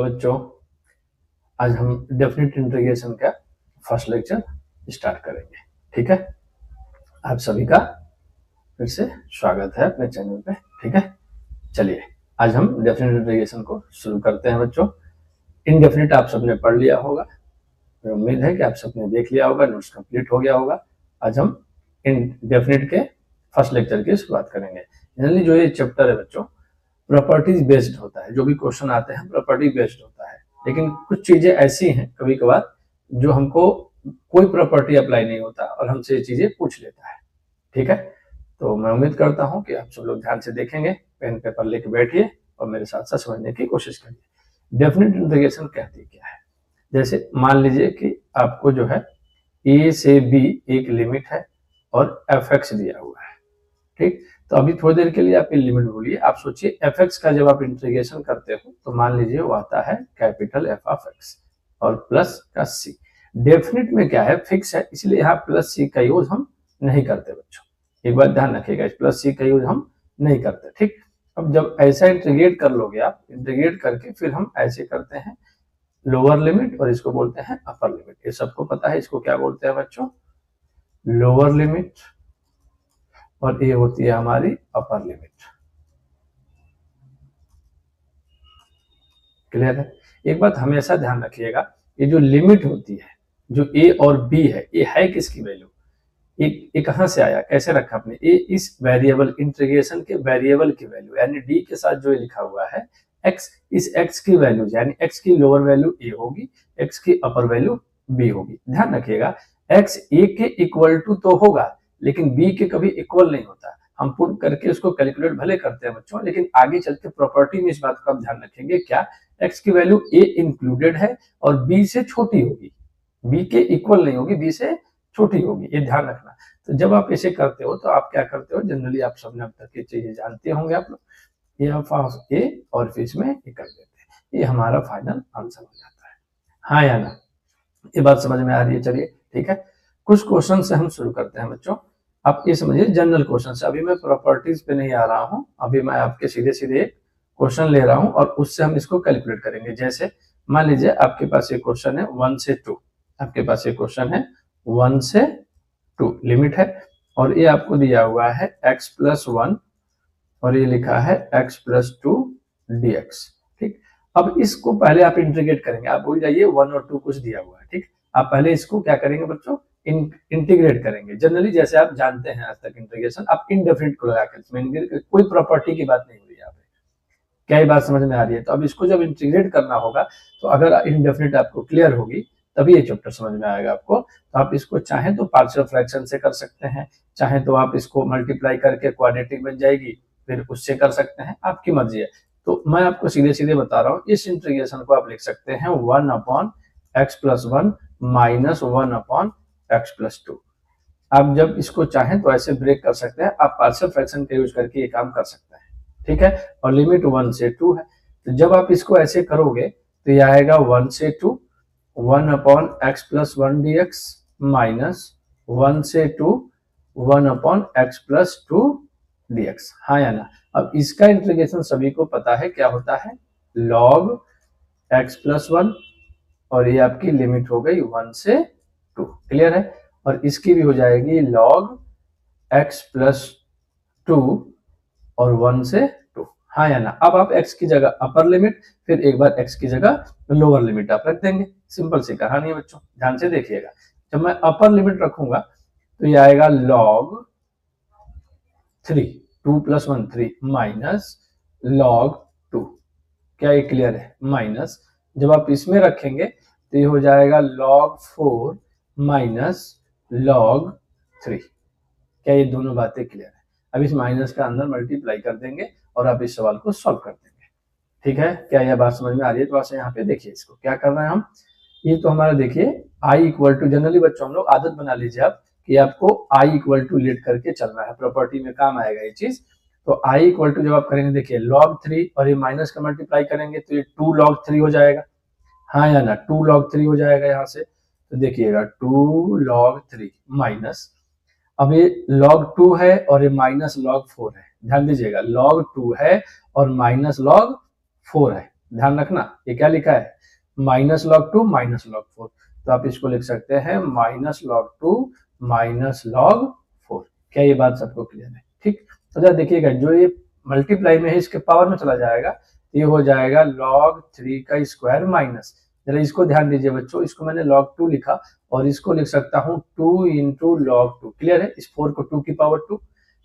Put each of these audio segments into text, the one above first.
Hello बच्चों, आज हम डेफिनेट इंटीग्रेशन का फर्स्ट लेक्चर स्टार्ट करेंगे। ठीक है, आप सभी का फिर से स्वागत है अपने चैनल पे। ठीक है, चलिए आज हम डेफिनेट इंटीग्रेशन को शुरू करते हैं। बच्चों, इनडेफिनेट आप सबने पढ़ लिया होगा, मेरी उम्मीद है कि आप सबने देख लिया होगा, नोट्स कंप्लीट हो गया होगा। आज हम इनडेफिनेट के फर्स्ट लेक्चर की शुरुआत करेंगे। जनरली जो ये चैप्टर है बच्चों, प्रॉपर्टीज बेस्ड होता है। जो भी क्वेश्चन आते हैं प्रॉपर्टी बेस्ड होता है, लेकिन कुछ चीजें ऐसी हैं कभी कभार जो हमको कोई प्रॉपर्टी अप्लाई नहीं होता और हमसे ये चीजें पूछ लेता है। ठीक है, तो मैं उम्मीद करता हूं कि आप सब लोग ध्यान से देखेंगे, पेन पेपर लेके बैठिए और मेरे साथ साथ समझने की कोशिश करिए। डेफिनेट इंटीग्रेशन कहती क्या है। जैसे मान लीजिए कि आपको जो है ए से बी एक लिमिट है और एफ एक्स दिया हुआ है। ठीक, तो अभी थोड़ी देर के लिए आप लिमिट भूलिए। आप सोचिए एफ एक्स का जब आप इंटीग्रेशन करते हो तो मान लीजिए वो आता है कैपिटल एफ ऑफ एक्स और प्लस का सी। डेफिनेट में क्या है, फिक्स है, इसलिए यहाँ प्लस सी का यूज हम नहीं करते बच्चों। एक बात ध्यान रखिएगा, प्लस सी का यूज हम नहीं करते। ठीक, अब जब ऐसा इंटीग्रेट कर लोगे आप, इंटीग्रेट करके फिर हम ऐसे करते हैं लोअर लिमिट और इसको बोलते हैं अपर लिमिट। ये सबको पता है, इसको क्या बोलते हैं बच्चों, लोअर लिमिट, और ये होती है हमारी अपर लिमिट। क्लियर है। एक बात हमेशा ध्यान रखिएगा, ये जो लिमिट होती है, जो ए और बी है, ये है किसकी वैल्यू, ये कहां से आया, कैसे रखा आपने, ये इस वेरिएबल इंटीग्रेशन के वेरिएबल की वैल्यू, यानी डी के साथ जो लिखा हुआ है एक्स, इस एक्स की वैल्यू, यानी एक्स की लोअर वैल्यू ए होगी, एक्स की अपर वैल्यू बी होगी। ध्यान रखिएगा, एक्स ए के इक्वल टू तो होगा लेकिन बी के कभी इक्वल नहीं होता। हम पुट करके उसको कैलकुलेट भले करते हैं बच्चों, लेकिन आगे चल के प्रॉपर्टी में इस बात का ध्यान रखेंगे, क्या एक्स की वैल्यू ए इंक्लूडेड है और बी से छोटी होगी, बी के इक्वल नहीं होगी, बी से छोटी होगी, ये ध्यान रखना। तो जब आप इसे करते हो तो आप क्या करते हो, जनरली आप सबने अब तक ये चीजें जानते होंगे आप लोग, ये ऑफ ए और फिर इसमें ये कर देते हैं, ये हमारा फाइनल आंसर हो जाता है। हाँ या ना, ये बात समझ में आ रही है। चलिए ठीक है, कुछ क्वेश्चन से हम शुरू करते हैं बच्चों। आप ये समझिए जनरल क्वेश्चन से, अभी मैं प्रॉपर्टीज पे नहीं आ रहा हूं, अभी मैं आपके सीधे सीधे क्वेश्चन ले रहा हूं और उससे हम इसको कैलकुलेट करेंगे। जैसे मान लीजिए आपके पास एक क्वेश्चन है 1 से 2, आपके पास एक क्वेश्चन है 1 से 2 लिमिट है और ये आपको दिया हुआ है x प्लस 1 और ये लिखा है x प्लस 2 dx। ठीक, अब इसको पहले आप इंटीग्रेट करेंगे, आप भूल जाइए 1 और 2 कुछ दिया हुआ है। ठीक, आप पहले इसको क्या करेंगे बच्चों, इंटीग्रेट करेंगे। जनरली जैसे आप जानते हैं आज तक इंटीग्रेशन, आप इनडेफिनिट को लगा कर, कोई प्रॉपर्टी की बात नहीं हो रही है यहाँ पे। क्या ये बात समझ में आ रही है। तो अब इसको जब इंटीग्रेट करना होगा तो अगर इनडेफिनिट आपको क्लियर होगी तभी ये चैप्टर समझ में आएगा आपको। तो आप इसको चाहें तो पार्शियल फ्रैक्शन से कर सकते हैं, चाहे तो आप इसको मल्टीप्लाई करके क्वाड्रेटिक बन जाएगी, फिर उससे कर सकते हैं, आपकी मर्जी है। तो मैं आपको सीधे सीधे बता रहा हूँ, इस इंटीग्रेशन को आप लिख सकते हैं 1 upon x plus 1 minus 1 upon x plus 2। आप जब इसको चाहें तो ऐसे ब्रेक कर सकते हैं, आप पार्शियल फ्रैक्शन का यूज करके ये काम कर सकते हैं। ठीक है, और लिमिट 1 से 2 है, तो जब आप इसको ऐसे करोगे तो ये आएगा 1 से 2 1 upon x plus 1 dx minus 1 से 2 1 अपॉन एक्स प्लस 2 dx। हाँ या ना। अब इसका इंटीग्रेशन सभी को पता है क्या होता है, log x प्लस 1 और ये आपकी लिमिट हो गई 1 से 2। क्लियर है, और इसकी भी हो जाएगी log x प्लस 2 और 1 से 2। हाँ या ना। अब आप x की जगह अपर लिमिट, फिर एक बार x की जगह लोअर लिमिट आप रख देंगे। सिंपल सी कहानी है बच्चों, ध्यान से देखिएगा। जब मैं अपर लिमिट रखूंगा तो ये आएगा log 3, 2 प्लस 1 3 माइनस log 2। क्या ये क्लियर है, माइनस जब आप इसमें रखेंगे तो ये हो जाएगा log 4 माइनस log 3। क्या ये दोनों बातें क्लियर है। अब इस माइनस का अंदर मल्टीप्लाई कर देंगे और आप इस सवाल को सॉल्व कर देंगे। ठीक है, क्या यह बात समझ में आ रही है। तो आप यहाँ पे देखिए, इसको क्या कर रहे हैं हम, ये तो हमारा देखिए i इक्वल टू, जनरली बच्चों हम लोग आदत बना लीजिए आप कि आपको i इक्वल टू लेट करके चलना है, प्रॉपर्टी में काम आएगा ये चीज। तो i इक्वल टू जब आप करेंगे, देखिए log 3 और ये माइनस का मल्टीप्लाई करेंगे तो ये 2 log 3 हो जाएगा। हाँ या ना, 2 log 3 हो जाएगा यहाँ से। तो देखिएगा 2 log 3 माइनस, अब ये log 2 है और ये माइनस log 4 है। ध्यान दीजिएगा, log 2 है और माइनस log 4 है। ध्यान रखना ये क्या लिखा है, माइनस लॉग 2 माइनस लॉग 4, तो आप इसको लिख सकते हैं माइनस लॉग 2 माइनस लॉग 4। क्या ये बात सबको क्लियर है? ठीक, तो जरा देखिएगा जो ये मल्टीप्लाई में है इसके पावर में चला जाएगा, ये हो जाएगा log 3 का स्क्वायर माइनस, जरा इसको ध्यान दीजिए बच्चों, इसको मैंने log 2 लिखा और इसको लिख सकता हूँ 2 इंटू log 2, क्लियर है, इस 4 को 2 की पावर 2।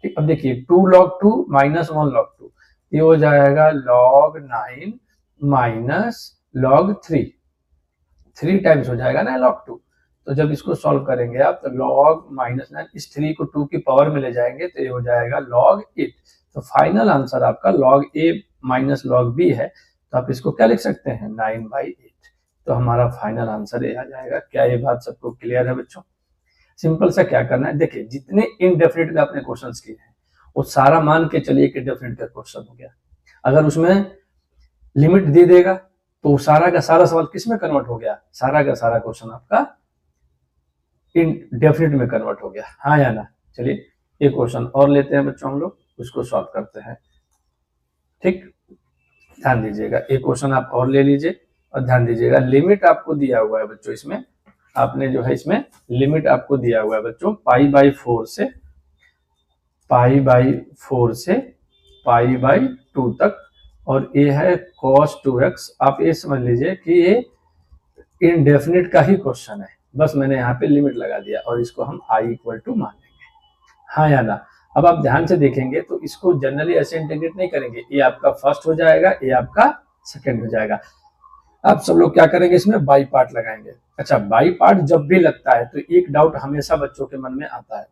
ठीक, अब देखिए 2 log 2 माइनस 1 log 2, ये हो जाएगा log 9 माइनस log 3, 3 टाइम्स हो जाएगा ना log 2। तो जब इसको सॉल्व करेंगे आप तो log माइनस 9 इस 3 को 2 की पावर में ले जाएंगे तो ये हो जाएगा log 8। तो फाइनल आंसर आपका log a minus log b है, तो आप इसको क्या लिख सकते हैं 9/8। तो हमारा फाइनल आंसर ये आ जाएगा। क्या ये बात सबको क्लियर है बच्चों? सिंपल सा क्या करना है, देखिए जितने इनडेफिनिट का आपने क्वेश्चंस किए हैं वो सारा मान के चलिए कि डेफिनेट का क्वेश्चन हो गया। अगर उसमें लिमिट दे देगा तो सारा का सारा सवाल किस में कन्वर्ट हो गया, सारा का सारा क्वेश्चन आपका इनडेफिनिट में कन्वर्ट हो गया, हाँ या ना। चलिए एक क्वेश्चन और लेते हैं बच्चों, हम लोग उसको सॉल्व करते हैं। ठीक, ध्यान दीजिएगा, एक क्वेश्चन आप और ले लीजिए और ध्यान दीजिएगा लिमिट आपको दिया हुआ है बच्चों, इसमें आपने जो है इसमें लिमिट आपको दिया हुआ है बच्चों π/4 से π/4 से π/2 तक, और ये है cos 2x। आप ये समझ लीजिए कि ये इनडेफिनिट का ही क्वेश्चन है, बस मैंने यहाँ पे लिमिट लगा दिया और इसको हम i इक्वल टू मान लेंगे, हाँ या ना। अब आप ध्यान से देखेंगे तो इसको जनरली ऐसे इंटीग्रेट नहीं करेंगे, ये आपका फर्स्ट हो जाएगा, ये आपका सेकंड हो जाएगा। आप सब लोग क्या करेंगे, इसमें बाई पार्ट लगाएंगे। अच्छा, बाई पार्ट जब भी लगता है तो एक डाउट हमेशा बच्चों के मन में आता है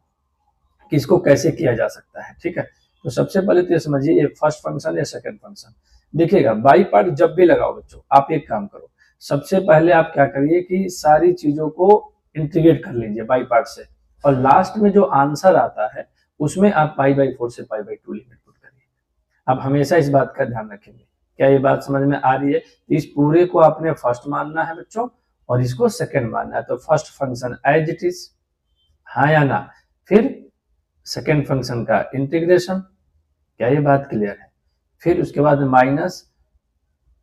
कि इसको कैसे किया जा सकता है। ठीक है, तो सबसे पहले तो ये समझिए ये फर्स्ट फंक्शन या सेकंड फंक्शन। देखिएगा बाई पार्ट जब भी लगाओ बच्चों, आप एक काम करो, सबसे पहले आप क्या करिए कि सारी चीजों को इंटीग्रेट कर लीजिए बाई पार्ट से, और लास्ट में जो आंसर आता है उसमें आप π/4 से π/2 लिमिट पुट करिए। आप हमेशा इस बात का ध्यान रखेंगे। क्या ये बात समझ में आ रही है? इस पूरे को आपने फर्स्ट मानना है बच्चों और इसको सेकंड मानना है, तो first function as it is, हाँ या ना। फिर सेकंड फंक्शन का इंटीग्रेशन, क्या ये बात क्लियर है? फिर उसके बाद माइनस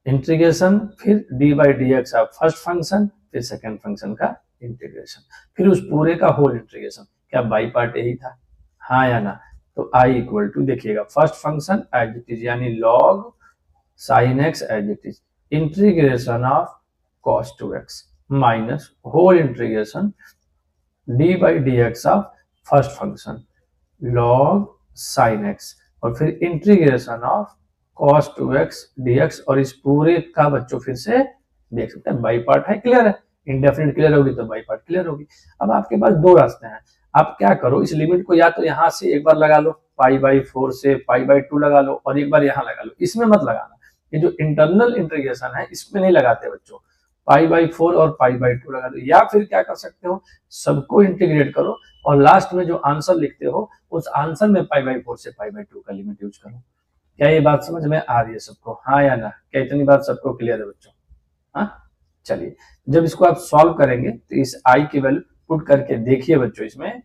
इंटीग्रेशन, फिर d/dx ऑफ फर्स्ट फंक्शन, फिर सेकंड फंक्शन का इंटीग्रेशन, फिर उस पूरे का होल इंटीग्रेशन। क्या बाई पार्ट यही था, हाँ या ना? तो i इक्वल टू देखिएगा first function as it is यानी log sin x as it is, integration of cos 2x minus whole integration d/dx of first function log sin x, और फिर integration of cos 2x dx, और इस पूरे का बच्चों फिर से देख सकते हैं बाई पार्ट है, क्लियर है। इंडेफिनिट क्लियर होगी तो बाई पार्ट क्लियर होगी। अब आपके पास दो रास्ते हैं, आप क्या करो इस लिमिट को या तो यहां से एक बार लगा लो π/4 से π/2 लगा लो, और एक बार यहां लगा लो, इसमें मत लगाना। ये जो इंटरनल इंटीग्रेशन है इसमें नहीं लगाते बच्चों, π/4 और π/2 लगा दो, या फिर क्या कर सकते हो सबको इंटीग्रेट करो और लास्ट में जो आंसर लिखते हो उस आंसर में π/4 से π/2 का लिमिट यूज करो। क्या ये बात समझ में आ रही है सबको, हाँ या ना? क्या इतनी बात सबको क्लियर है बच्चों? हाँ, चलिए जब इसको आप सॉल्व करेंगे तो इस आई की वैल्यू पुट करके देखिए बच्चों, इसमें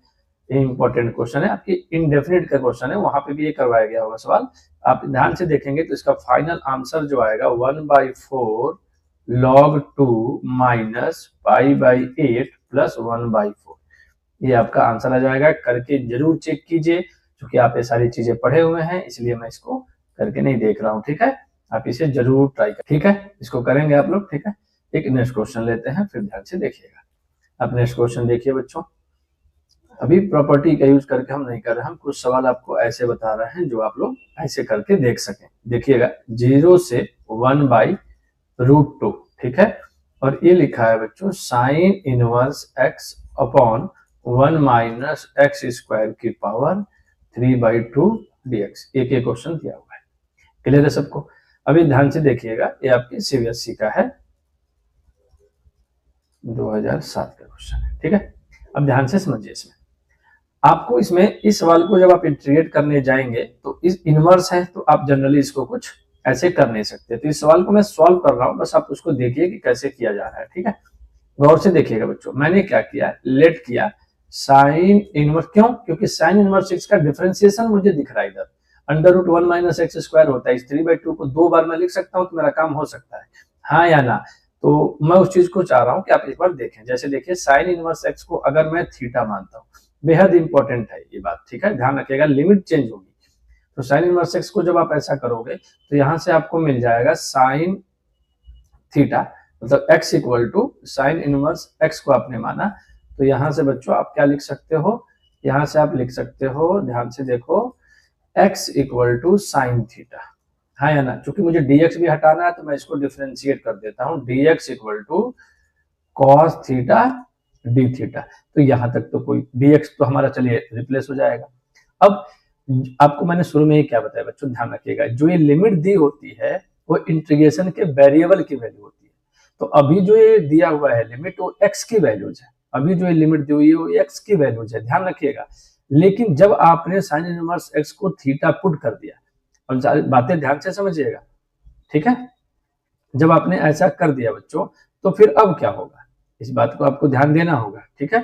इंपॉर्टेंट क्वेश्चन है, आपकी इनडेफिनिट का क्वेश्चन है, वहां पे भी ये करवाया गया होगा सवाल। आप ध्यान से देखेंगे तो इसका फाइनल आंसर जो आएगा 1/4 log 2 माइनस π/8 प्लस 1/4, ये आपका आंसर आ जाएगा। करके जरूर चेक कीजिए, क्योंकि आप ये सारी चीजें पढ़े हुए हैं इसलिए मैं इसको करके नहीं देख रहा हूँ। ठीक है, आप इसे जरूर ट्राई करें, ठीक है, इसको करेंगे आप लोग। ठीक है, एक नेक्स्ट क्वेश्चन लेते हैं, फिर ध्यान से देखिएगा। आप नेक्स्ट क्वेश्चन देखिए बच्चों, अभी प्रॉपर्टी का यूज करके हम नहीं कर रहे, हम कुछ सवाल आपको ऐसे बता रहे हैं जो आप लोग ऐसे करके देख सकें। देखिएगा 0 से 1/√2, ठीक है, और ये लिखा है बच्चों sign inverse x upon 1 minus x square की पावर 3/2 dx। एक क्वेश्चन दिया हुआ है, क्लियर है सबको? अभी ध्यान से देखिएगा, ये आपके CBSE का है, 2007 का क्वेश्चन है। ठीक है, अब ध्यान से समझिए, इसमें आपको इसमें इस सवाल को जब आप इंटीग्रेट करने जाएंगे तो इस इनवर्स है तो आप जनरली इसको कुछ ऐसे कर नहीं सकते, तो इस सवाल को मैं सॉल्व कर रहा हूं, बस आप उसको देखिए कि कैसे किया जा रहा है। ठीक है, गौर से देखिएगा बच्चों, मैंने क्या किया, लेट किया साइन इनवर्स, क्यों? क्योंकि साइन इनवर्स x का डिफरेंशिएशन मुझे दिख रहा है इधर, under root 1 minus x square होता है, इस 3/2 को 2 बार मैं लिख सकता हूँ तो मेरा काम हो सकता है, हाँ या ना। तो मैं उस चीज को चाह रहा हूँ कि आप एक बार देखें। जैसे देखिए साइन इनवर्स एक्स को अगर मैं थीटा मानता हूँ, बेहद इंपॉर्टेंट है ये बात, ठीक है, ध्यान रखिएगा, लिमिट चेंज होगी। तो साइन इनवर्स एक्स को जब आप ऐसा करोगे तो यहाँ से आपको मिल जाएगा साइन थीटा, मतलब x equal to sine inverse x को आपने माना, तो यहाँ से बच्चों आप क्या लिख सकते हो, यहाँ से आप लिख सकते हो, ध्यान से देखो, x equal to sine theta, हाँ या ना। चूंकि मुझे dx भी हटाना है तो मैं इसको डिफरेंशिएट कर देता हूँ, dx equal to cos theta d theta. तो यहाँ तक तो कोई dx तो हमारा चलिए रिप्लेस हो जाएगा। अब आपको मैंने शुरू में ही क्या बताया बच्चों, ध्यान रखिएगा, जो ये लिमिट दी होती है वो इंटीग्रेशन के वेरिएबल की वैल्यू होती है। तो अभी जो ये दिया हुआ है लिमिट वो x की वैल्यूज है, अभी जो ये लिमिट दी हुई है वो x की वैल्यूज है, ध्यान रखिएगा। लेकिन जब आपने साइन इनवर्स x को थीटा पुट कर दिया, और बातें ध्यान से समझिएगा, ठीक है, जब आपने ऐसा कर दिया बच्चों तो फिर अब क्या होगा, इस बात को आपको ध्यान देना होगा, ठीक है।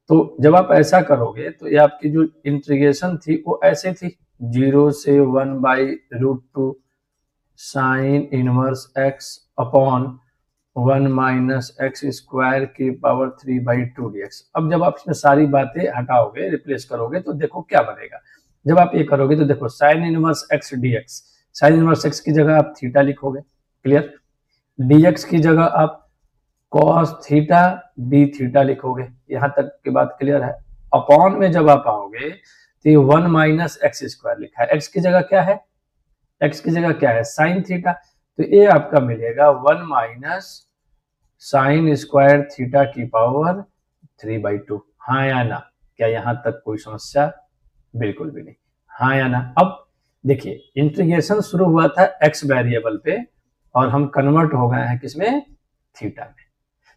तो जब आप ऐसा करोगे तो ये आपकी जो इंटीग्रेशन थी वो ऐसे थी, 0 से 1/√2 sign inverse x upon 1 minus x square की पावर 3/2 dx। अब जब आप इसमें सारी बातें हटाओगे, रिप्लेस करोगे, तो देखो क्या बनेगा। जब आप ये करोगे तो देखो sign inverse x dx, sign inverse x की जगह आप थीटा लिखोगे, क्लियर, dx की जगह आप कॉस थीटा डी थीटा लिखोगे, यहां तक की बात क्लियर है। अपॉन में जब आप आओगे तो ये 1 माइनस एक्स स्क्वायर लिखा है, एक्स की जगह क्या है, एक्स की जगह क्या है, साइन थीटा, तो ये आपका मिलेगा 1 माइनस साइन स्क्वायर थीटा की पावर 3/2, हाँ या ना। क्या यहां तक कोई समस्या, बिल्कुल भी नहीं, हाँ या ना। अब देखिए इंटीग्रेशन शुरू हुआ था एक्स वेरिएबल पे और हम कन्वर्ट हो गए हैं किसमें, थीटा में।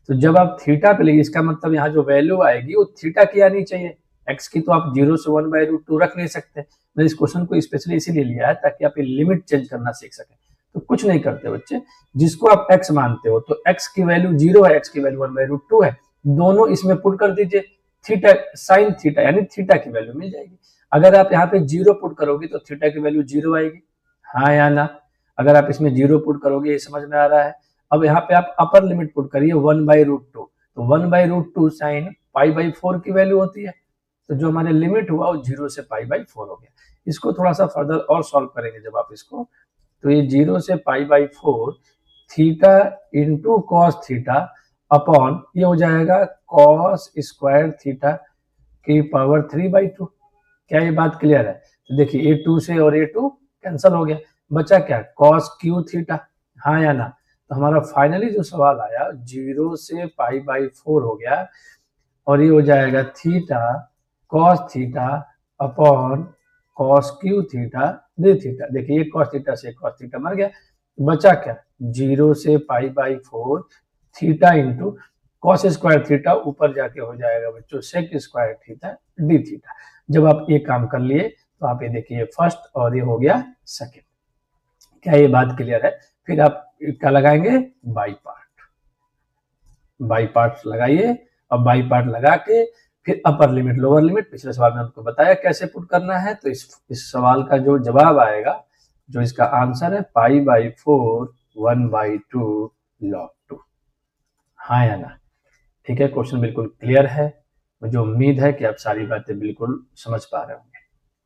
तो जब आप थीटा पे लेंगे इसका मतलब यहाँ जो वैल्यू आएगी वो थीटा की आनी चाहिए, एक्स की तो आप 0 से 1/√2 रख नहीं सकते। मैंने इस क्वेश्चन को स्पेशली इसीलिए लिया है ताकि आप ये लिमिट चेंज करना सीख सकें। तो कुछ नहीं करते बच्चे, जिसको आप एक्स मानते हो तो एक्स की वैल्यू 0 है, एक्स की वैल्यू 1/√2 है, दोनों इसमें पुट कर दीजिए, थीटा साइन थीटा यानी थीटा की वैल्यू मिल जाएगी। अगर आप यहाँ पे 0 पुट करोगे तो थीटा की वैल्यू 0 आएगी, हाँ या ना। अगर आप इसमें 0 पुट करोगे, ये समझ में आ रहा है। अब यहाँ पे आप अपर लिमिट पुट करिए 1/√2, तो 1/√2 साइन π/4 की वैल्यू होती है, तो जो हमारे लिमिट हुआ वो 0 से π/4 हो गया। इसको थोड़ा सा फर्दर और सॉल्व करेंगे जब आप इसको, तो ये 0 से π/4 theta into cos theta upon ये हो जाएगा कॉस स्क्वायर थीटा की पावर 3/2। क्या ये बात क्लियर है? तो देखिए a2 से और a2 कैंसिल हो गया, बचा क्या, कॉस क्यू थीटा, हाँ या ना। तो हमारा फाइनली जो सवाल आया 0 से π/4 हो गया और ये हो जाएगा theta cos theta upon cos cube theta d theta. देखिए कॉस थीटा से कॉस थीटा मर गया, बचा क्या, 0 से π/4 theta into cos square theta, ऊपर जाके हो जाएगा बच्चों sec square theta d theta. जब आप ये काम कर लिए तो आप ये देखिए फर्स्ट और ये हो गया सेकेंड। क्या ये बात क्लियर है? फिर आप क्या लगाएंगे, बाई पार्ट, बाई पार्ट लगाइए। अब बाई पार्ट लगा के फिर अपर लिमिट लोअर लिमिट, पिछले सवाल में आपको बताया कैसे पुट करना है। तो इस सवाल का जो जवाब आएगा, जो इसका आंसर है π/4 1/2 log 2, हाँ या ना। ठीक है, क्वेश्चन बिल्कुल क्लियर है, मुझे उम्मीद है कि आप सारी बातें बिल्कुल समझ पा रहे होंगे।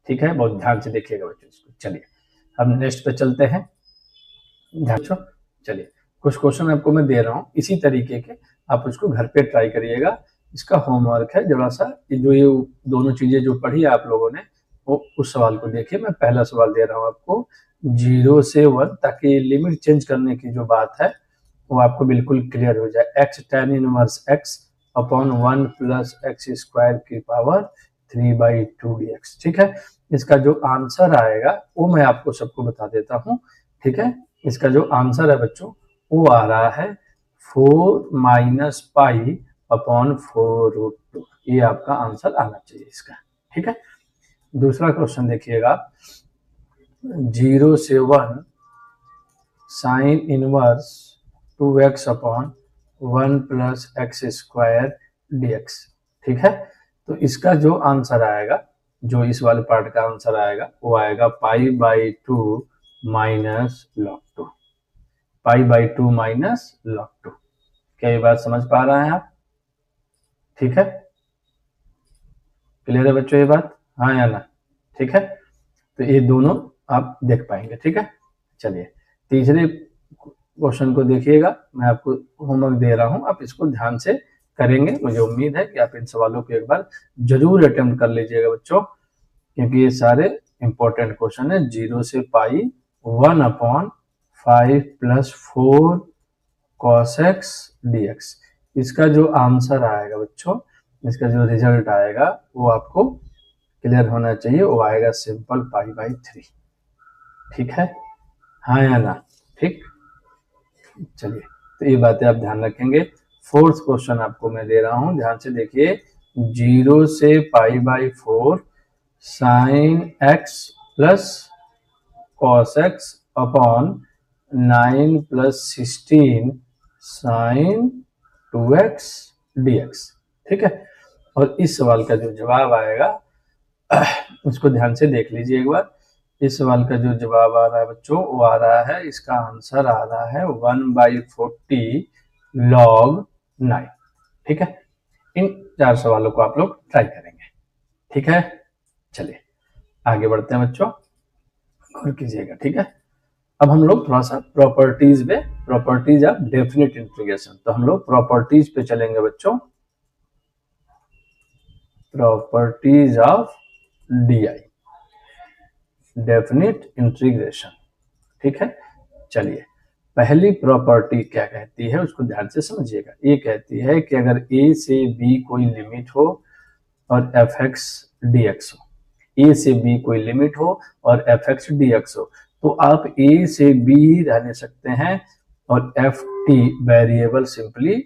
ठीक है, बहुत ध्यान से देखिएगा बच्चों इसको। चलिए हम नेक्स्ट पे चलते हैं, ध्यान से चलिए। कुछ क्वेश्चन आपको मैं दे रहा हूँ इसी तरीके के, आप उसको घर पे ट्राई करिएगा। इसका होमवर्क है जरा सा, जो ये दोनों चीजें जो पढ़ी आप लोगों ने वो उस सवाल को देखिए। मैं पहला सवाल दे रहा हूँ आपको 0 से 1, ताकि लिमिट चेंज करने की जो बात है वो आपको बिल्कुल क्लियर हो जाए। X tan inverse x upon 1 plus x square की पावर 3/2 dx। ठीक है, इसका जो आंसर आएगा वो मैं आपको सबको बता देता हूँ। ठीक है, इसका जो आंसर है बच्चों वो आ रहा है 4 माइनस पाई अपॉन 4√2, ये आपका आंसर आना चाहिए इसका। ठीक है, दूसरा क्वेश्चन देखिएगा 0 से 1 sine inverse 2x upon 1 plus x square dx। ठीक है, तो इसका जो आंसर आएगा जो इस वाले पार्ट का आंसर आएगा वो आएगा π/2 माइनस log 2, π/2 माइनस log 2। क्या ये बात समझ पा रहे हैं आप? ठीक है, क्लियर है बच्चों ये बात, हाँ या ना? ठीक है, तो ये दोनों आप देख पाएंगे। ठीक है, चलिए तीसरे क्वेश्चन को देखिएगा, मैं आपको होमवर्क दे रहा हूं, आप इसको ध्यान से करेंगे। मुझे उम्मीद है कि आप इन सवालों को एक बार जरूर अटेम्प्ट कर लीजिएगा बच्चों, क्योंकि ये सारे इंपॉर्टेंट क्वेश्चन है। 0 से पाई 1/5 + 4 cos x dx, इसका जो आंसर आएगा बच्चों, इसका जो रिजल्ट आएगा वो आपको क्लियर होना चाहिए, वो आएगा सिंपल π/3। ठीक है, हाँ या ना? ठीक, चलिए तो ये बातें आप ध्यान रखेंगे। फोर्थ क्वेश्चन आपको मैं दे रहा हूं, ध्यान से देखिए। 0 से π/4 sin x + cos x upon 9 + 16 sin 2x dx। ठीक है, और इस सवाल का जो जवाब आएगा उसको ध्यान से देख लीजिए एक बार। इस सवाल का जो जवाब आ रहा है बच्चों, वो आ रहा है, इसका आंसर आ रहा है 1/40 log 9। ठीक है, इन 4 सवालों को आप लोग ट्राई करेंगे। ठीक है, चलिए आगे बढ़ते हैं बच्चों, गौर कीजिएगा। ठीक है, अब हम लोग थोड़ा सा प्रॉपर्टीज पे, प्रॉपर्टीज ऑफ डेफिनेट इंटीग्रेशन, तो हम लोग प्रॉपर्टीज पे चलेंगे बच्चों, properties of DI, definite integration. ठीक है, चलिए पहली प्रॉपर्टी क्या कहती है उसको ध्यान से समझिएगा। ये कहती है कि अगर a से b कोई लिमिट हो और fx dx हो, a से b कोई लिमिट हो और fx dx हो, तो आप a से b ही रहने सकते हैं और ft वेरिएबल सिंपली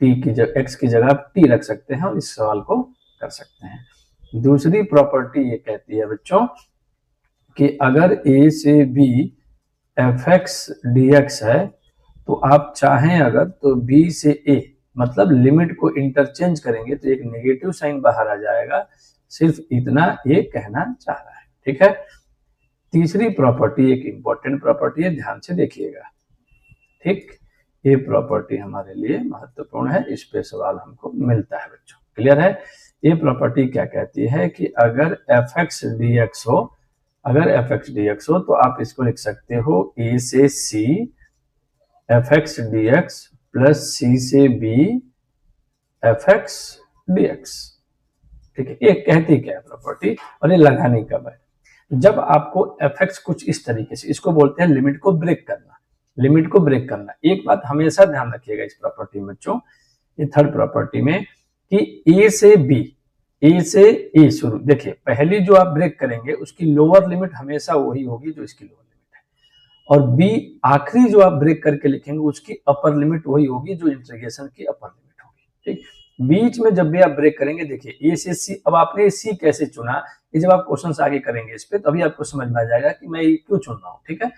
t की जगह, x की जगह आप t रख सकते हैं और इस सवाल को कर सकते हैं। दूसरी प्रॉपर्टी ये कहती है बच्चों कि अगर a से b fx dx है, तो आप चाहें अगर तो b से a, मतलब लिमिट को इंटरचेंज करेंगे तो एक नेगेटिव साइन बाहर आ जाएगा। सिर्फ इतना ये कहना चाह रहा है। ठीक है, तीसरी प्रॉपर्टी एक इंपॉर्टेंट प्रॉपर्टी है, ध्यान से देखिएगा। ठीक, ये प्रॉपर्टी हमारे लिए महत्वपूर्ण है, इस पे सवाल हमको मिलता है बच्चों। क्लियर है? ये प्रॉपर्टी क्या कहती है कि अगर fx dx हो, अगर fx dx हो तो आप इसको लिख सकते हो a से c fx dx plus c से b fx dx। ठीक है, ये कहती क्या है प्रॉपर्टी और ये लगानी कब है? जब आपको fx कुछ इस तरीके से, इसको बोलते हैं लिमिट को ब्रेक करना, लिमिट को ब्रेक करना। एक बात हमेशा ध्यान रखिएगा इस प्रॉपर्टी में बच्चों, ये थर्ड प्रॉपर्टी में, कि a से b, ए से ए शुरू, देखिए पहली जो आप ब्रेक करेंगे उसकी लोअर लिमिट हमेशा वही होगी जो इसकी लोअर लिमिट है, और बी आखिरी जो आप ब्रेक करके लिखेंगे उसकी अपर लिमिट वही होगी जो इंटीग्रेशन की अपर लिमिट होगी। ठीक, बीच में जब भी आप ब्रेक करेंगे, देखिए ए से सी, अब आपने सी कैसे चुना, ये जब आप क्वेश्चन आगे करेंगे इस पे तभी आपको समझ में आ जाएगा कि मैं ये क्यों चुन रहा हूँ। ठीक है,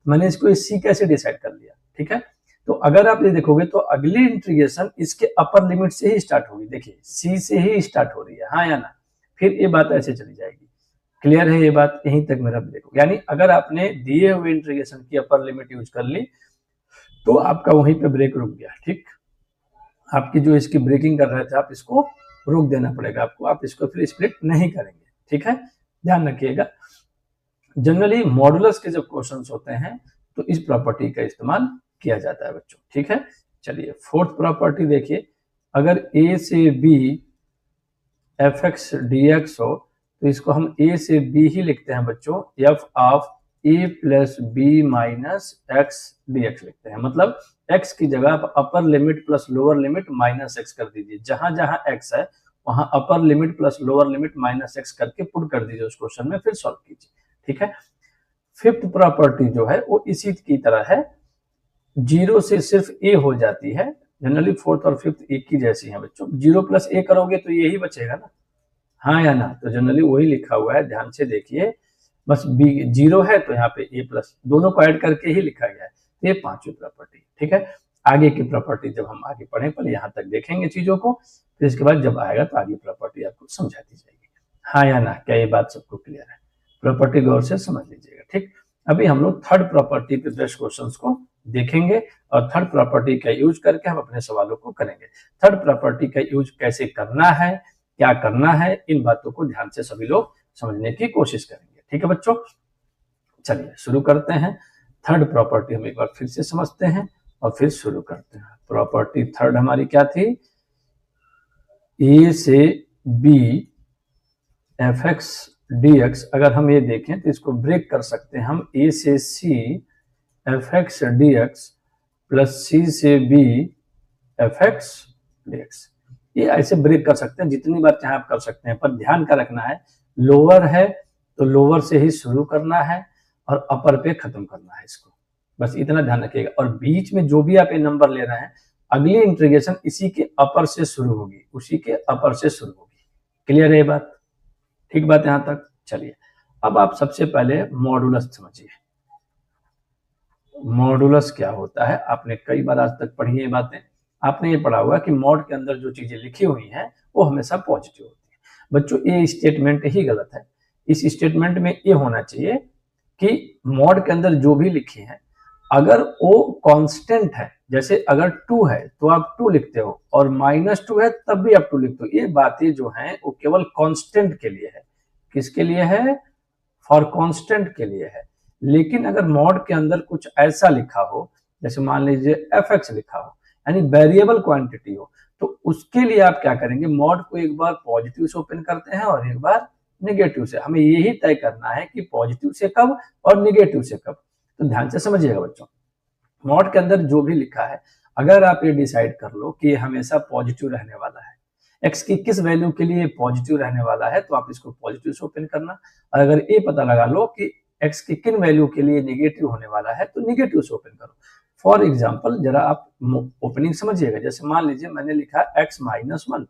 मैंने इसको सी कैसे डिसाइड कर लिया। ठीक है, तो अगर आप ये देखोगे तो अगली इंटीग्रेशन इसके अपर लिमिट से ही स्टार्ट होगी, देखिए सी से ही स्टार्ट हो रही है, हाँ या ना? फिर ये बात ऐसे चली जाएगी। क्लियर है ये बात? यहीं तक मेरा ब्रेक, यानी अगर आपने दिए हुए इंटीग्रेशन की अपर लिमिट यूज कर ली तो आपका वहीं पे ब्रेक रुक गया। ठीक, आपकी जो इसकी ब्रेकिंग कर रहे थे आप इसको रोक देना पड़ेगा आपको, आप इसको फिर स्प्लिट नहीं करेंगे। ठीक है, ध्यान रखिएगा। जनरली मॉडुलस के जब क्वेश्चंस होते हैं तो इस प्रॉपर्टी का इस्तेमाल किया जाता है बच्चों। ठीक है, चलिए फोर्थ प्रॉपर्टी देखिए, अगर a से b fx dx हो तो इसको हम a से b ही लिखते हैं बच्चों, f of a plus b minus x dx लिखते हैं। मतलब x की जगह आप upper limit plus lower limit minus x कर दीजिए, जहां जहां x है वहां upper limit plus lower limit minus x करके पुट कर दीजिए उस क्वेश्चन में, फिर सॉल्व कीजिए। ठीक है, फिफ्थ प्रॉपर्टी जो है वो इसी की तरह है, 0 से सिर्फ a हो जाती है। जनरली फोर्थ और फिफ्थ एक ही जैसी है बच्चों, 0 प्लस a करोगे तो यही बचेगा ना, हाँ या ना? तो जनरली वही लिखा हुआ है, ध्यान से देखिए, बस b 0 है तो यहाँ पे a प्लस, दोनों को ऐड करके ही लिखा गया है। ये पांचवी प्रॉपर्टी। ठीक है, आगे की प्रॉपर्टी जब हम आगे पढ़े, पहले यहाँ तक देखेंगे चीजों को, फिर इसके बाद जब आएगा तो आगे प्रॉपर्टी आपको समझा दी जाएगी। हाँ या ना, क्या ये बात सबको क्लियर है? प्रॉपर्टी गौर से समझ लीजिएगा, ठीक। अभी हम लोग थर्ड प्रॉपर्टी पे बेस्ड क्वेश्चंस को देखेंगे और थर्ड प्रॉपर्टी का यूज करके हम अपने सवालों को करेंगे। थर्ड प्रॉपर्टी का यूज कैसे करना है, क्या करना है, इन बातों को ध्यान से सभी लोग समझने की कोशिश करेंगे, ठीक है बच्चों। चलिए शुरू करते हैं। थर्ड प्रॉपर्टी हम एक बार फिर से समझते हैं और फिर शुरू करते हैं। प्रॉपर्टी थर्ड हमारी क्या थी? ए से b f x d x, अगर हम ये देखें तो इसको ब्रेक कर सकते हैं हम ए से c f x d x plus c से b f x d x. ये ऐसे ब्रेक कर सकते हैं, जितनी बार चाहे आप कर सकते हैं, पर ध्यान का रखना है लोअर है तो लोअर से ही शुरू करना है और अपर पे खत्म करना है इसको, बस इतना ध्यान रखिएगा। और बीच में जो भी आप ये नंबर ले रहे हैं, अगली इंटीग्रेशन इसी के अपर से शुरू होगी, उसी के अपर से शुरू होगी। क्लियर है ये बात? ठीक बात यहां तक? चलिए अब आप सबसे पहले मॉडुलस समझिए। मॉडुलस क्या होता है? आपने कई बार आज तक पढ़ी है बातें, आपने ये पढ़ा होगा कि मॉड के अंदर जो चीजें लिखी हुई हैं वो हमेशा पॉजिटिव होती है। बच्चों ये स्टेटमेंट ही गलत है। इस स्टेटमेंट में ये होना चाहिए कि मॉड के अंदर जो भी लिखी है, अगर वो कांस्टेंट है, जैसे अगर 2 है तो आप 2 लिखते हो और -2 है तब भी आप 2 लिखते हो। ये बातें जो हैं वो केवल कांस्टेंट के लिए है। किसके लिए है? फॉर कांस्टेंट के लिए है। लेकिन अगर मॉड के अंदर कुछ ऐसा लिखा हो, जैसे मान लीजिए एफ एक्स लिखा हो, यानी वेरिएबल क्वांटिटी हो, तो उसके लिए आप क्या करेंगे? मॉड को एक बार पॉजिटिव से ओपन करते हैं और एक बार नेगेटिव से। हमें यही तय करना है कि पॉजिटिव से कब और नेगेटिव से कब। तो ध्यान से समझिएगा बच्चों, मॉड के अंदर जो भी लिखा है, अगर आप ये डिसाइड कर लो कि ये हमेशा पॉजिटिव रहने वाला है, एक्स की किस वैल्यू के लिए पॉजिटिव रहने वाला है, तो आप इसको पॉजिटिव से ओपन करना। और अगर ये पता लगा लो कि एक्स की किन वैल्यू के लिए नेगेटिव होने वाला है, तो नेगेटिव से ओपन करो। फॉर एग्जाम्पल जरा आप ओपनिंग समझिएगा, जैसे मान लीजिए मैंने लिखा x-1,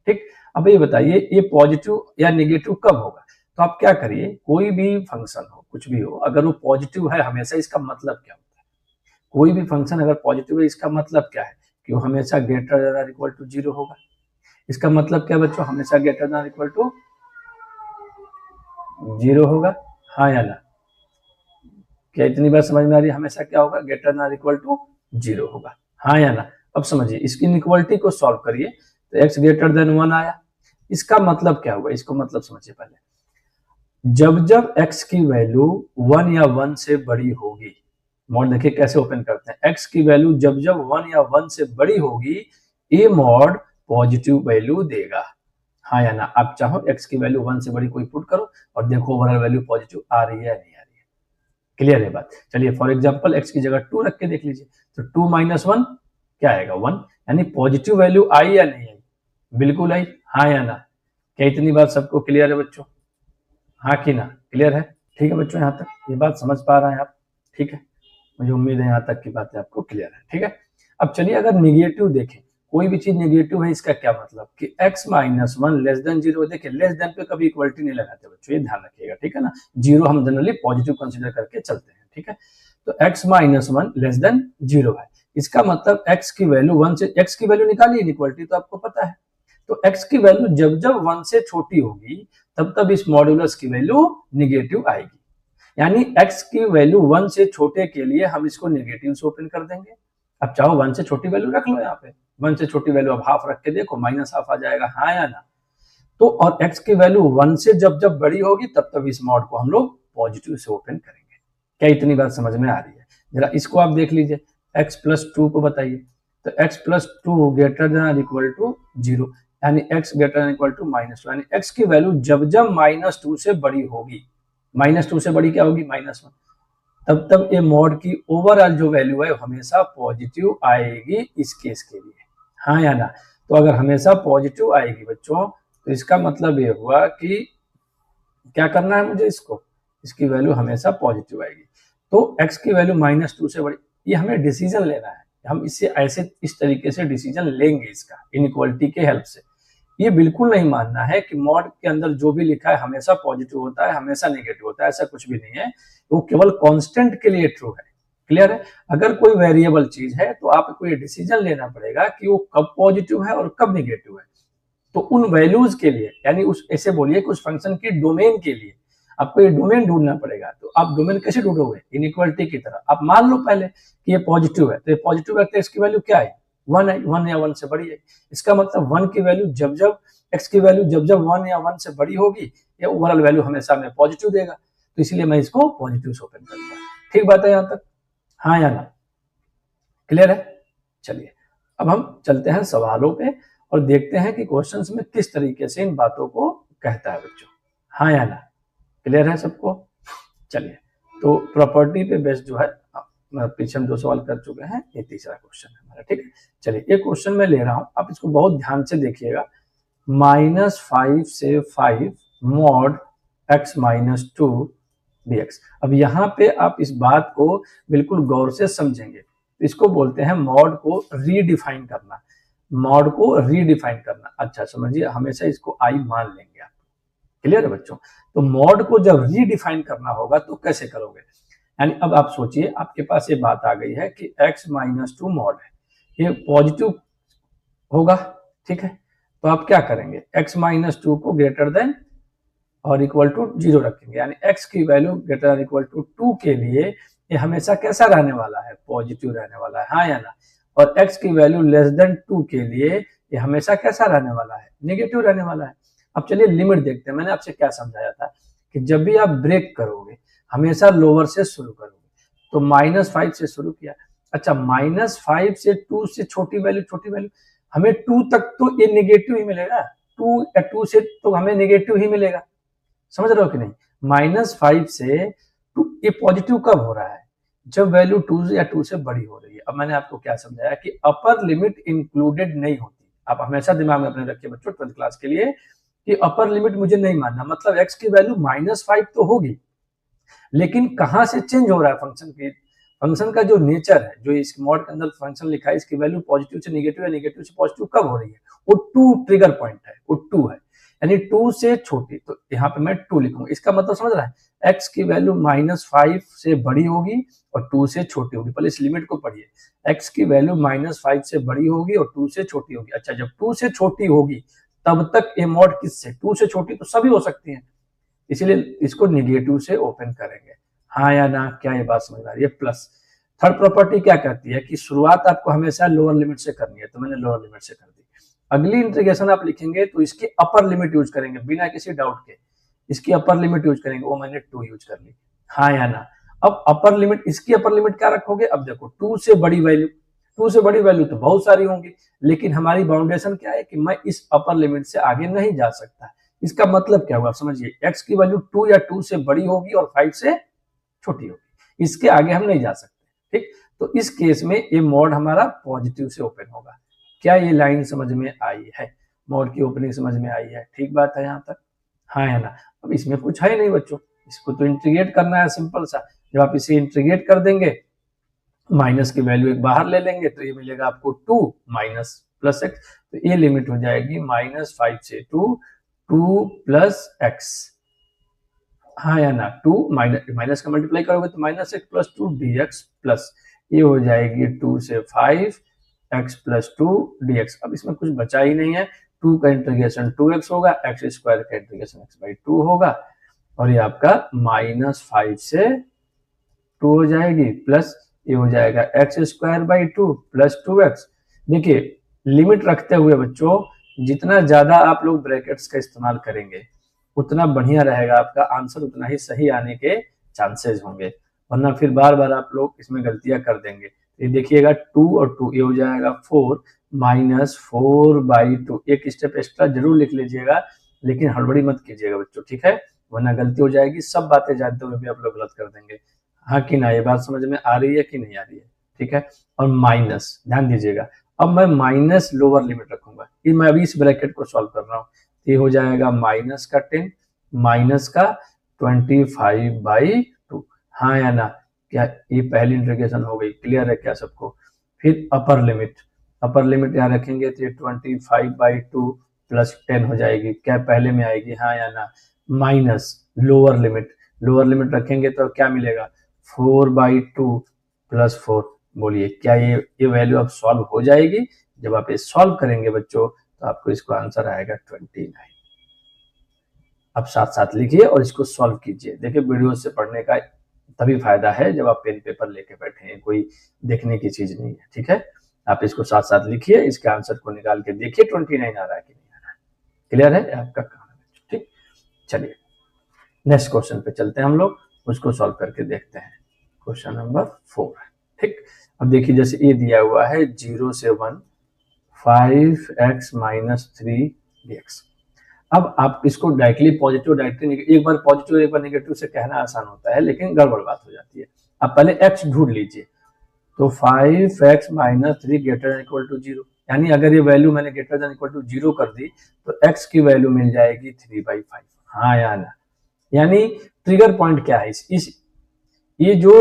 ठीक। अब ये बताइए ये पॉजिटिव या नेगेटिव कब होगा? तो आप क्या करिए, कोई भी फंक्शन हो, कुछ भी हो, अगर वो पॉजिटिव है हमेशा, इसका मतलब क्या होता है? कोई भी फंक्शन अगर पॉजिटिव है, इसका मतलब क्या है? कि वो हमेशा ग्रेटर देन इक्वल टू 0 होगा। इसका मतलब क्या बच्चों? हमेशा ग्रेटर देन इक्वल टू 0 होगा। हाँ या ना? क्या इतनी बात समझ में आ रही है? हमेशा क्या होगा? ग्रेटर देन इक्वल टू 0 होगा। हाँ या ना? अब समझिए, इसकी इनइक्वालिटी को सॉल्व करिए तो x ग्रेटर देन 1 आया। इसका मतलब क्या हुआ? इसको मतलब समझिए पहले। जब जब x की वैल्यू 1 या 1 से बड़ी होगी, मॉड देखिए कैसे ओपन करते हैं, x की वैल्यू जब जब 1 या 1 से बड़ी होगी, ये मॉड पॉजिटिव वैल्यू देगा। हाँ या ना? आप चाहो x की वैल्यू 1 से बड़ी कोई पुट करो और देखो ओवरऑल वैल्यू पॉजिटिव आ रही है या नहीं आ रही है। क्लियर है बात? चलिए फॉर एग्जांपल x की जगह 2 रख के देख लीजिए, तो 2 - 1 क्या आएगा? 1, यानी पॉजिटिव वैल्यू आई या नहीं आई? बिल्कुल आई। हाँ या ना? क्या इतनी बात सबको क्लियर है बच्चों? हाँ कि ना? क्लियर है? ठीक है बच्चों, यहाँ तक ये बात समझ पा रहे हैं आप? ठीक है, मुझे उम्मीद है यहाँ तक की बातें आपको क्लियर है। ठीक है, अब चलिए अगर निगेटिव देखें, कोई भी चीज नेगेटिव है, इसका क्या मतलब कि x-1 लेस देन 0। देखिए लेस देन पे कभी इक्वलिटी नहीं लगाते बच्चों, ये ध्यान रखिएगा, ठीक है ना। 0 हम जनरली पॉजिटिव कंसीडर करके चलते हैं, ठीक है। तो x-1 लेस देन 0 है, इसका मतलब x की वैल्यू 1 से, x की वैल्यू निकालिए, इनइक्वालिटी तो आपको पता है। तो x की वैल्यू जब जब 1 से छोटी होगी तब तब इस मॉड्यूलस की वैल्यू निगेटिव आएगी। यानी x की वैल्यू 1 से छोटे के लिए हम इसको नेगेटिव से ओपन कर देंगे। अब चाहो 1 से छोटी वैल्यू रख लो, यहाँ पे 1 से छोटी वैल्यू अब हाफ रख के देखो, -हाफ आ जाएगा। हाँ या ना? तो और x की वैल्यू 1 से जब जब बड़ी होगी तब तब इस मॉड को हम लोग पॉजिटिव से ओपन करेंगे। क्या इतनी बात समझ में आ रही है? जरा इसको आप देख लीजिए, x+2 को बताइए। तो x+2 greater than equal to 0, यानी x greater than equal to -2, यानी x की वैल्यू जब जब -2 से बड़ी होगी, -2 से बड़ी क्या होगी? -1, तब तब ये मॉड की ओवरऑल जो वैल्यू है हमेशा पॉजिटिव आएगी इस केस के लिए। हाँ या ना? तो अगर हमेशा पॉजिटिव आएगी बच्चों, तो इसका मतलब ये हुआ कि क्या करना है मुझे, इसकी वैल्यू हमेशा पॉजिटिव आएगी। तो x की वैल्यू -2 से बड़ी, ये हमें डिसीजन लेना है। हम इससे ऐसे इस तरीके से डिसीजन लेंगे इसका, इनइक्वालिटी के हेल्प से। ये बिल्कुल नहीं मानना है कि मॉड के अंदर जो भी लिखा है हमेशा पॉजिटिव होता है, हमेशा नेगेटिव होता है, ऐसा कुछ भी नहीं है। वो केवल कांस्टेंट के लिए ट्रू है। क्लियर है? अगर कोई वेरिएबल चीज है तो आपको ये डिसीजन लेना पड़ेगा कि वो कब पॉजिटिव है और कब नेगेटिव है। तो उन वैल्यूज के लिए, यानी उस ऐसे बोलिए कि उस फंक्शन की डोमेन के लिए आपको ये डोमेन ढूंढना पड़ेगा। तो आप डोमेन कैसे ढूंढोगे? इनइक्वालिटी की तरह। आप मान लो पहले कि ये पॉजिटिव है, तो ये पॉजिटिव है तो इसकी वैल्यू क्या है? 1 है, 1 या 1 से बड़ी है। इसका मतलब 1 की वैल्यू जब जब x की वैल्यू जब जब 1 या 1 से बड़ी होगी, ये ओवरऑल वैल्यू हमेशा हमें पॉजिटिव देगा। तो इसलिए मैं इसको पॉजिटिव से ओपन करूंगा। ठीक बात है यहाँ तक? हाँ या ना? क्लियर है? चलिए अब हम चलते हैं सवालों पे और देखते हैं कि क्वेश्चंस में किस तरीके से इन बातों को कहता है बच्चों। हाँ या ना? क्लियर है सबको? चलिए, तो प्रॉपर्टी पे बेस्ड जो है पीछे हम 2 सवाल कर चुके हैं, ये तीसरा क्वेश्चन है हमारा। ठीक है, चलिए ये क्वेश्चन मैं ले रहा हूं, आप इसको बहुत ध्यान से देखिएगा। -5 से 5 मॉड x - 2 dx। अब यहाँ पे आप इस बात को बिल्कुल गौर से समझेंगे। इसको बोलते हैं मॉड को रीडिफाइन करना। मॉड को रीडिफाइन करना, अच्छा समझिए, हमेशा इसको आई मान लेंगे आप। क्लियर है बच्चों? तो मॉड को जब रीडिफाइन करना होगा तो कैसे करोगे? यानी अब आप सोचिए, आपके पास ये बात आ गई है कि x - 2 मॉड है, ये पॉजिटिव होगा। ठीक है, तो आप क्या करेंगे? x - 2 को ग्रेटर देन और इक्वल टू 0 रखेंगे, यानी x की value greater than equal to 2 के लिए ये हमेशा कैसा रहने वाला है? पॉजिटिव रहने वाला है। हाँ या ना? और x की वैल्यू लेस देन 2 के लिए ये हमेशा कैसा रहने वाला है? नेगेटिव रहने वाला है। अब चलिए लिमिट देखते हैं। मैंने आपसे क्या समझाया था कि जब भी आप ब्रेक करोगे हमेशा लोअर से शुरू करोगे। तो -5 से शुरू किया। अच्छा, -5 से 2 से छोटी वैल्यू हमें 2 तक तो ये नेगेटिव ही मिलेगा। 2 से तो हमें नेगेटिव ही मिलेगा। समझ रहे हो कि नहीं? -5 से 2 ये पॉजिटिव कब हो रहा है? जब वैल्यू 2 या 2 से बड़ी हो रही है। अब मैंने आपको क्या समझाया कि अपर लिमिट इंक्लूडेड नहीं होती। आप हमेशा दिमाग में अपने रखिए बच्चों 12th क्लास के लिए कि अपर लिमिट मुझे नहीं मानना। मतलब x की वैल्यू -5 तो होगी, लेकिन कहां से चेंज हो रहा है फंक्शन की? फंक्शन का जो नेचर है, जो इस मॉड के अंदर फंक्शन लिखा है, इसकी वैल्यू पॉजिटिव से नेगेटिव या नेगेटिव से पॉजिटिव कब हो रही है? वो 2 ट्रिगर पॉइंट है, वो 2 है, यानी 2 से छोटी। तो यहाँ पे मैं 2 लिखूंगा। इसका मतलब समझ रहा है? x की वैल्यू -5 से बड़ी होगी और 2 से छोटी होगी। पहले इस लिमिट को पढ़िए। x की वैल्यू -5 से बड़ी होगी और 2 से छोटी होगी। अच्छा, जब 2 से छोटी होगी तब तक ये मॉड किससे? 2 से छोटी तो सभी हो सकती है, इसीलिए इसको नेगेटिव से ओपन करेंगे। हाँ या ना? क्या ये बात समझ आ रही है? प्लस थर्ड प्रॉपर्टी क्या कहती है कि शुरुआत आपको हमेशा लोअर लिमिट से करनी है, तो मैंने लोअर लिमिट से कर दी। अगली इंटीग्रेशन आप लिखेंगे तो इसकी अपर लिमिट यूज करेंगे बिना किसी डाउट के। इसकी अपर लिमिट यूज करेंगे, वो मैंने 2 यूज कर ली। हाँ या ना? अब अपर लिमिट, इसकी अपर लिमिट क्या रखोगे? अब देखो 2 से बड़ी वैल्यू, 2 से बड़ी वैल्यू तो बहुत सारी होंगी, लेकिन हमारी बाउंडेशन क्या है कि मैं इस अपर लिमिट से आगे नहीं जा सकता। इसका मतलब क्या हुआ? आप समझिए, x की वैल्यू 2 या 2 से बड़ी होगी और 5 से छोटी होगी, इसके आगे हम नहीं जा सकते। ठीक, तो इस केस में ये मॉड हमारा पॉजिटिव से ओपन होगा। क्या ये लाइन समझ में आई है? मॉड की ओपनिंग समझ में आई है? ठीक बात है यहाँ तक? हाँ है ना? अब इसमें कुछ है नहीं बच्चों, इसको तो इंटीग्रेट करना है सिंपल सा। जब आप इसे इंटीग्रेट कर देंगे, माइनस की वैल्यू एक बाहर ले लेंगे तो ये मिलेगा आपको 2 माइनस प्लस एक्स। तो ये लिमिट हो जाएगी -5 से 2 प्लस एक्स। हाँ या ना? 2 माइनस का मल्टीप्लाई करोगे तो -x प्लस 2 dx प्लस ये हो जाएगी 2 से 5 x प्लस 2 dx। अब इसमें कुछ बचा ही नहीं है। 2 का इंटीग्रेशन 2x होगा, x स्क्वायर का इंटीग्रेशन x/2 होगा, और ये आपका -5 से 2 हो जाएगी, प्लस ये हो जाएगा x² प्लस 2x। देखिए लिमिट रखते हुए बच्चों, जितना ज्यादा आप लोग ब्रैकेट्स का इस्तेमाल करेंगे उतना बढ़िया रहेगा, आपका आंसर उतना ही सही आने के चांसेस होंगे, वरना फिर बार बार आप लोग इसमें गलतियां कर देंगे। ये देखिएगा 2 और 2 ये हो जाएगा 4 -4/2। एक स्टेप एक्स्ट्रा जरूर लिख लीजिएगा, लेकिन हड़बड़ी मत कीजिएगा बच्चों, ठीक है? वरना गलती हो जाएगी। सब बातें जानते हुए भी आप लोग गलत कर देंगे। हाँ कि ना? ये बात समझ में आ रही है कि नहीं आ रही है? ठीक है, और माइनस ध्यान दीजिएगा। अब मैं माइनस लोअर लिमिट रखूंगा, ये मैं अभी इस ब्रैकेट को सॉल्व कर रहा हूँ। ये हो जाएगा माइनस का 10 माइनस का 25/2। हाँ या ना? क्या ये पहली इंटीग्रेशन हो गई? क्लियर है क्या सबको? फिर अपर लिमिट यहाँ रखेंगे तो ये 25/2 प्लस 10 हो जाएगी। क्या पहले में आएगी? हाँ या ना? माइनस लोअर लिमिट रखेंगे तो क्या मिलेगा? 4/2 प्लस 4। बोलिए क्या ये वैल्यू अब सॉल्व हो जाएगी? जब आप ये सॉल्व करेंगे बच्चों तो आपको इसको आंसर आएगा 29। अब साथ साथ लिखिए और इसको सॉल्व कीजिए। देखिए वीडियो से पढ़ने का तभी फायदा है जब आप पेन पेपर लेके बैठे हैं, कोई देखने की चीज नहीं है, ठीक है। आप इसको साथ साथ लिखिए, इसके आंसर को निकाल के देखिए 29 आ रहा है कि नहीं आ रहा है। क्लियर है आपका काम, ठीक। चलिए नेक्स्ट क्वेश्चन पे चलते हैं हम लोग, उसको सॉल्व करके देखते हैं। क्वेश्चन नंबर 4, ठीक। अब देखिए जैसे ये दिया हुआ है 0 से 1 5x माइनस 3 dx। अब आप इसको डायरेक्टली पॉजिटिव डायरेक्टली एक बार पॉजिटिव एक बार नेगेटिव से कहना आसान होता है, लेकिन गड़बड़ बात हो जाती है। आप पहले x ढूंढ लीजिए, तो 5x minus 3 greater than equal to 0, यानी अगर ये वैल्यू मैंने ग्रेटर देन इक्वल टू 0 कर दी तो x की वैल्यू मिल जाएगी 3/5। हाँ या ना, यानी ट्रिगर पॉइंट क्या है, इस ये जो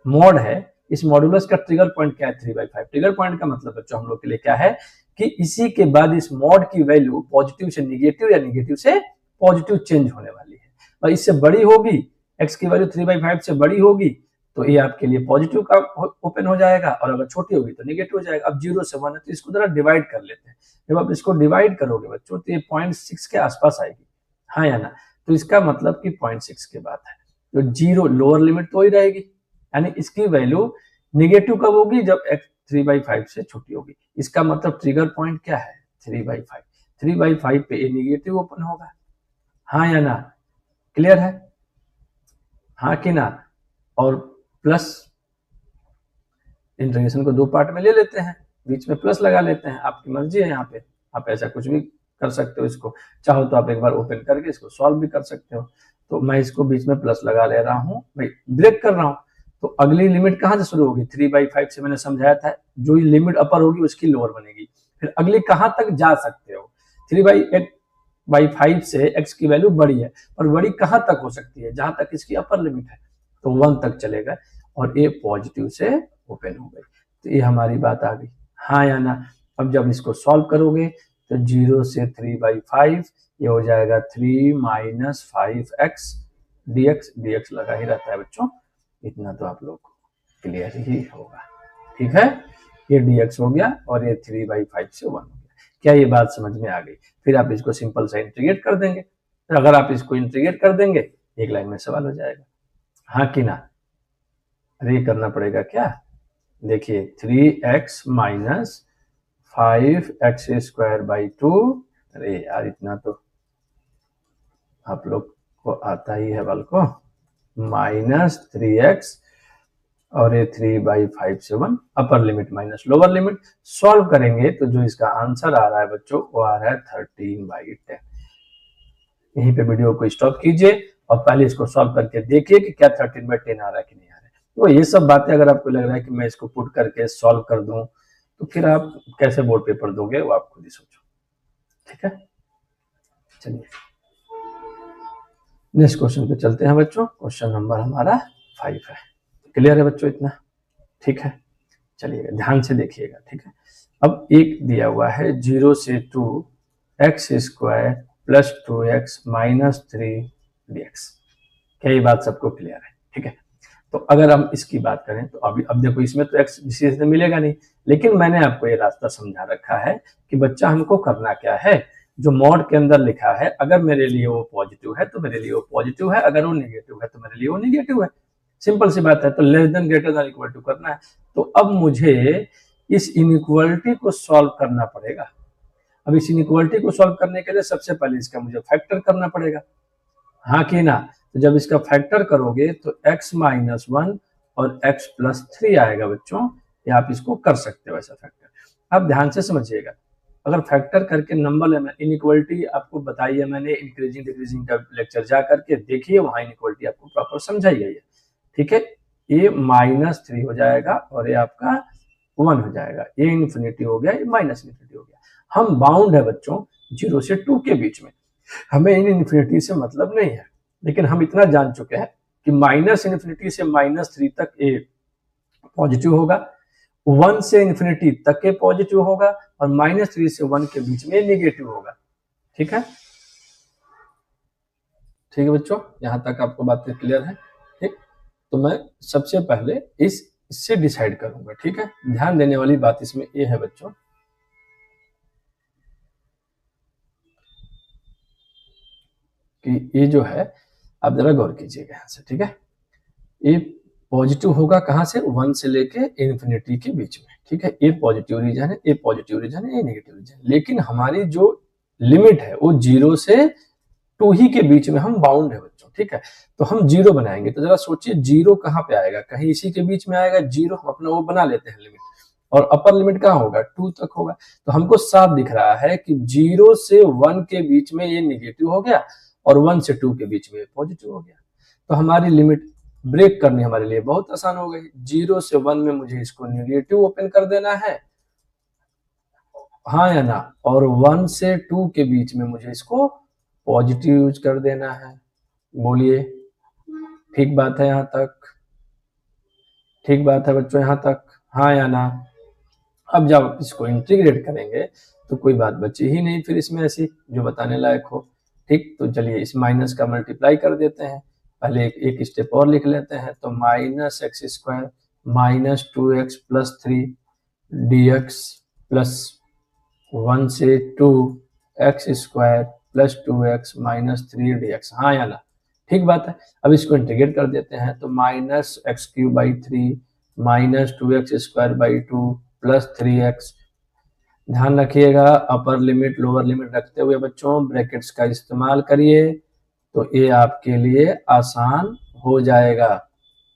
मॉड है इस मॉडुलस का ट्रिगर पॉइंट क्या है 3/5। ट्रिगर पॉइंट का मतलब बच्चों हम लोग के लिए क्या है कि इसी के बाद इस मॉड की वैल्यू पॉजिटिव से निगेटिव या निगेटिव से पॉजिटिव चेंज होने वाली है, और इससे बड़ी होगी, x की वैल्यू 3/5 से बड़ी होगी तो ये आपके लिए पॉजिटिव का ओपन हो जाएगा, और अगर छोटी होगी तो निगेटिव हो जाएगा। अब 0 से 1 है तो इसको जरा डिवाइड कर लेते हैं। जब आप इसको डिवाइड करोगे बच्चों तो ये 0.6 के आसपास आएगी, हाँ या ना, तो इसका मतलब कि 0.6 के बाद है तो 0 लोअर लिमिट तो ही रहेगी, यानी इसकी वैल्यू निगेटिव कब होगी, जब x 3/5 से छोटी होगी। इसका मतलब ट्रिगर पॉइंट क्या है 3/5। 3/5 पे ये निगेटिव ओपन होगा, हाँ या ना, क्लियर है, हाँ कि ना। और प्लस इंटीग्रेशन को 2 पार्ट में ले लेते हैं, बीच में प्लस लगा लेते हैं, आपकी मर्जी है। यहाँ पे आप ऐसा कुछ भी कर सकते हो, इसको चाहो तो आप एक बार ओपन करके इसको सॉल्व भी कर सकते हो। तो मैं इसको बीच में प्लस लगा ले रहा हूँ, भाई ब्रेक कर रहा हूँ। तो अगली लिमिट कहाँ से शुरू होगी 3/5 से, मैंने समझाया था जो लिमिट अपर होगी उसकी लोअर बनेगी। फिर अगली कहाँ तक जा सकते हो, 3/5 से x की वैल्यू बड़ी है, और बड़ी कहाँ तक हो सकती है, जहां तक इसकी अपर लिमिट है, तो 1 तक चलेगा, और ये पॉजिटिव से ओपन हो गई। तो ये हमारी बात आ गई, हाँ या ना। अब जब इसको सॉल्व करोगे तो 0 से 3/5 ये हो जाएगा 3 माइनस 5x dx। dx लगा ही रहता है बच्चों, इतना तो आप लोग को क्लियर ही होगा, ठीक है। ये dx हो गया और ये 3/5 से 1 हो गया। क्या ये बात समझ में आ गई? फिर आप इसको सिंपल सा इंटीग्रेट कर देंगे, तो अगर आप इसको इंटीग्रेट कर देंगे एक लाइन में सवाल हो जाएगा, हाँ कि ना। अरे करना पड़ेगा क्या, देखिए 3x माइनस 5x² 2, अरे यार इतना तो आप लोग को आता ही है बल को, माइनस 3x और ये 3/5 से 1, upper limit minus lower limit. Solve करेंगे तो जो इसका आंसर आ रहा है बच्चों वो आ रहा है 13/10। यहीं पे वीडियो को स्टॉप कीजिए और पहले इसको सॉल्व करके देखिए कि क्या 13/10 आ रहा है कि नहीं आ रहा है। तो ये सब बातें अगर आपको लग रहा है कि मैं इसको पुट करके सॉल्व कर दूं तो फिर आप कैसे बोर्ड पेपर दोगे वो आप खुद ही सोचो, ठीक है। चलिए नेक्स्ट क्वेश्चन पे चलते हैं बच्चों। क्वेश्चन नंबर हमारा 5 है। क्लियर है बच्चों इतना, ठीक है। चलिए ध्यान से देखिएगा, ठीक है। अब एक दिया हुआ है 0 से 2 x² plus 2x minus 3 dx। क्या ये बात सबको क्लियर है, ठीक है। तो अगर हम इसकी बात करें तो अभी अब देखो इसमें तो x विशेष से मिलेगा नहीं, लेकिन मैंने आपको ये रास्ता समझा रखा है कि बच्चा हमको करना क्या है, जो मॉड के अंदर लिखा है अगर मेरे लिए वो पॉजिटिव है तो मेरे लिए वो पॉजिटिव है, अगर वो निगेटिव है तो मेरे लिए वो निगेटिव है। सिंपल सी बात है, तो less than greater than equal to करना है। तो अब मुझे इस इनइक्वालिटी को सॉल्व करना पड़ेगा। अब इस इनइक्वालिटी को सॉल्व करने के लिए सबसे पहले इसका मुझे फैक्टर करना पड़ेगा, हाँ कि ना। तो जब इसका फैक्टर करोगे तो x माइनस 1 और x प्लस 3 आएगा बच्चों, या आप इसको कर सकते हो ऐसा फैक्टर। अब ध्यान से समझिएगा, अगर फैक्टर करके नंबर लेना, इनइक्वालिटी आपको बताई है मैंने, इंक्रीजिंग डिक्रीजिंग का लेक्चर जा करके देखिए, वहां इनइक्वालिटी आपको प्रॉपर समझाई गई है, ठीक है। ये -3 हो जाएगा और ये आपका 1 हो जाएगा, ये इन्फिनिटी हो गया, ये माइनस इन्फिनिटी हो गया। हम बाउंड है बच्चों 0 से 2 के बीच में, हमें इन इन्फिनिटी से मतलब नहीं है, लेकिन हम इतना जान चुके हैं कि -इन्फिनिटी से -3 तक ये पॉजिटिव होगा, 1 से इन्फिनिटी तक के पॉजिटिव होगा, और -3 से 1 के बीच में निगेटिव होगा, ठीक है। ठीक है बच्चों, यहां तक आपको बातें क्लियर है, ठीक। तो मैं सबसे पहले इससे डिसाइड करूंगा, ठीक है। ध्यान देने वाली बात इसमें ये है बच्चों, कि ये जो है, आप जरा गौर कीजिएगा यहाँ से, ठीक है। ये पॉजिटिव होगा कहाँ से, 1 से लेके इन्फिनिटी के बीच में, ठीक है। ये पॉजिटिव रीजन है, ये पॉजिटिव रीजन है, ये नेगेटिव रीजन है। लेकिन हमारी जो लिमिट है वो 0 से 2 ही के बीच में हम बाउंड है बच्चों, ठीक है। तो हम 0 बनाएंगे, तो जरा सोचिए 0 कहाँ पे आएगा, कहीं इसी के बीच में आएगा 0। हम अपना वो बना लेते हैं लिमिट, और अपर लिमिट कहाँ होगा, 2 तक होगा। तो हमको साफ दिख रहा है कि 0 से 1 के बीच में ये नेगेटिव हो गया, और 1 से 2 के बीच में पॉजिटिव हो गया। तो हमारी लिमिट ब्रेक करनी हमारे लिए बहुत आसान हो गई। 0 से 1 में मुझे इसको नेगेटिव ओपन कर देना है, हाँ या ना, और 1 से 2 के बीच में मुझे इसको पॉजिटिव यूज कर देना है। बोलिए, ठीक बात है यहाँ तक? ठीक बात है बच्चों यहाँ तक, हाँ या ना? अब जब इसको इंटीग्रेट करेंगे तो कोई बात बची ही नहीं फिर इसमें ऐसी जो बताने लायक हो, ठीक। तो चलिए इस माइनस का मल्टीप्लाई कर देते हैं। पहले एक स्टेप और लिख लेते हैं, तो minus x square minus 2x plus 3 dx plus 1 से 2 x square plus 2x minus 3 dx, हाँ या ना? ठीक बात है। अब इसको इंटीग्रेट कर देते हैं, तो minus x cube by 3 minus 2x square by 2 plus 3x। ध्यान रखिएगा अपर लिमिट लोअर लिमिट रखते हुए बच्चों ब्रैकेट्स का इस्तेमाल करिए, तो ये आपके लिए आसान हो जाएगा।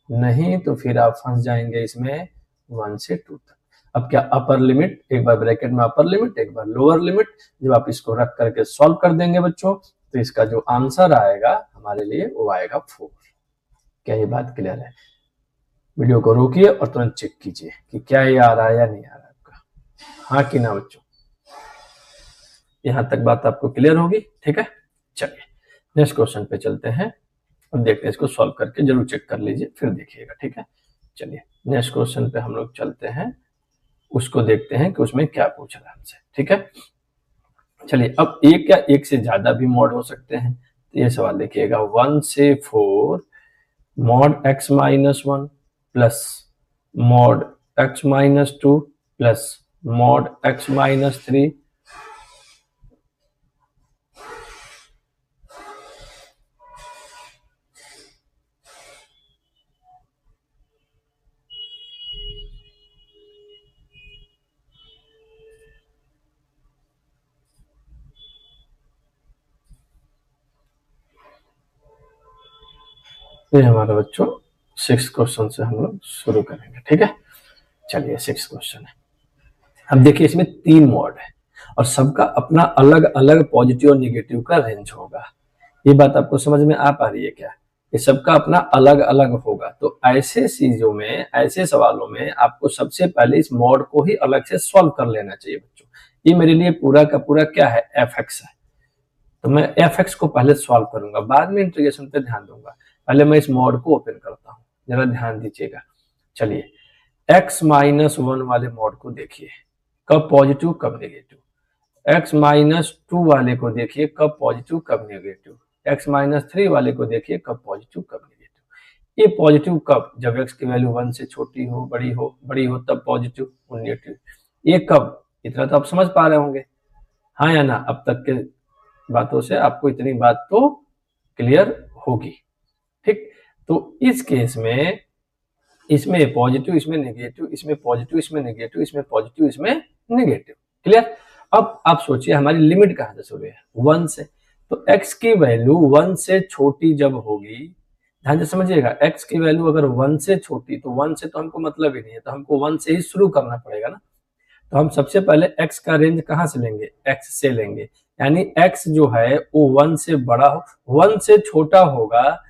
नहीं तो फिर आप फंस जाएंगे इसमें 1 से 2 तक। अब क्या अपर लिमिट, एक बार ब्रैकेट में अपर लिमिट, एक बार लोअर लिमिट, जब आप इसको रख करके सॉल्व कर देंगे बच्चों, तो इसका जो आंसर आएगा हमारे लिए वो आएगा 4। क्या ये बात क्लियर है? वीडियो को रोकिए और तुरंत चेक कीजिए कि क्या ये आ रहा है या नहीं आ रहा है आपका, हाँ कि ना बच्चों? यहां तक बात आपको क्लियर होगी, ठीक है। चलिए नेक्स्ट क्वेश्चन पे चलते हैं और देखते हैं, इसको सॉल्व करके जरूर चेक कर लीजिए फिर देखिएगा, ठीक है। चलिए नेक्स्ट क्वेश्चन पे हम लोग चलते हैं, उसको देखते हैं कि उसमें क्या पूछ रहा है हमसे, ठीक है। चलिए अब एक या एक से ज्यादा भी मॉड हो सकते हैं, तो ये सवाल देखिएगा 1 से 4 mod x minus 1 plus mod x minus 2 plus mod x minus 3 ये हमारा बच्चों 6 क्वेश्चन से हम लोग शुरू करेंगे, ठीक है। चलिए 6 क्वेश्चन है। अब देखिए इसमें 3 मॉड है और सबका अपना अलग अलग पॉजिटिव और निगेटिव का रेंज होगा। ये बात आपको समझ में आ पा रही है क्या? ये सबका अपना अलग अलग होगा। तो ऐसे चीजों में, ऐसे सवालों में आपको सबसे पहले इस मॉड को ही अलग से सॉल्व कर लेना चाहिए बच्चों। ये मेरे लिए पूरा का पूरा क्या है, fx है। तो मैं fx को पहले सॉल्व करूंगा, बाद में इंटीग्रेशन पे ध्यान दूंगा। पहले मैं इस मॉड को ओपन करता हूं, जरा ध्यान दीजिएगा। चलिए x माइनस 1 वाले मॉड को देखिए, कब पॉजिटिव कब नेगेटिव। x माइनस 2 वाले को देखिए कब पॉजिटिव कब नेगेटिव। x माइनस 3 वाले को देखिए कब पॉजिटिव कब नेगेटिव। ये पॉजिटिव कब, जब x की वैल्यू 1 से छोटी हो, बड़ी हो तब पॉजिटिव और नेगेटिव। ये कब, इतना तो आप समझ पा रहे होंगे, हाँ या ना? अब तक के बातों से आपको इतनी बात तो क्लियर होगी, ठीक। तो इस केस में इसमें पॉजिटिव, इसमें नेगेटिव, इसमें पॉजिटिव, इसमें नेगेटिव, इसमें पॉजिटिव, इसमें नेगेटिव, क्लियर। अब आप सोचिए हमारी लिमिट कहां से शुरू है, 1 से। तो x की वैल्यू 1 से छोटी जब होगी, ध्यान से समझिएगा, x की वैल्यू अगर 1 से छोटी, तो 1 से तो हमको मतलब ही नहीं है, तो हमको 1 से ही शुरू करना पड़ेगा ना। तो हम सबसे पहले x का रेंज कहां से लेंगे, x से लेंगे, यानी x जो है वो 1 से बड़ा हो, 1 से छोटा होगा।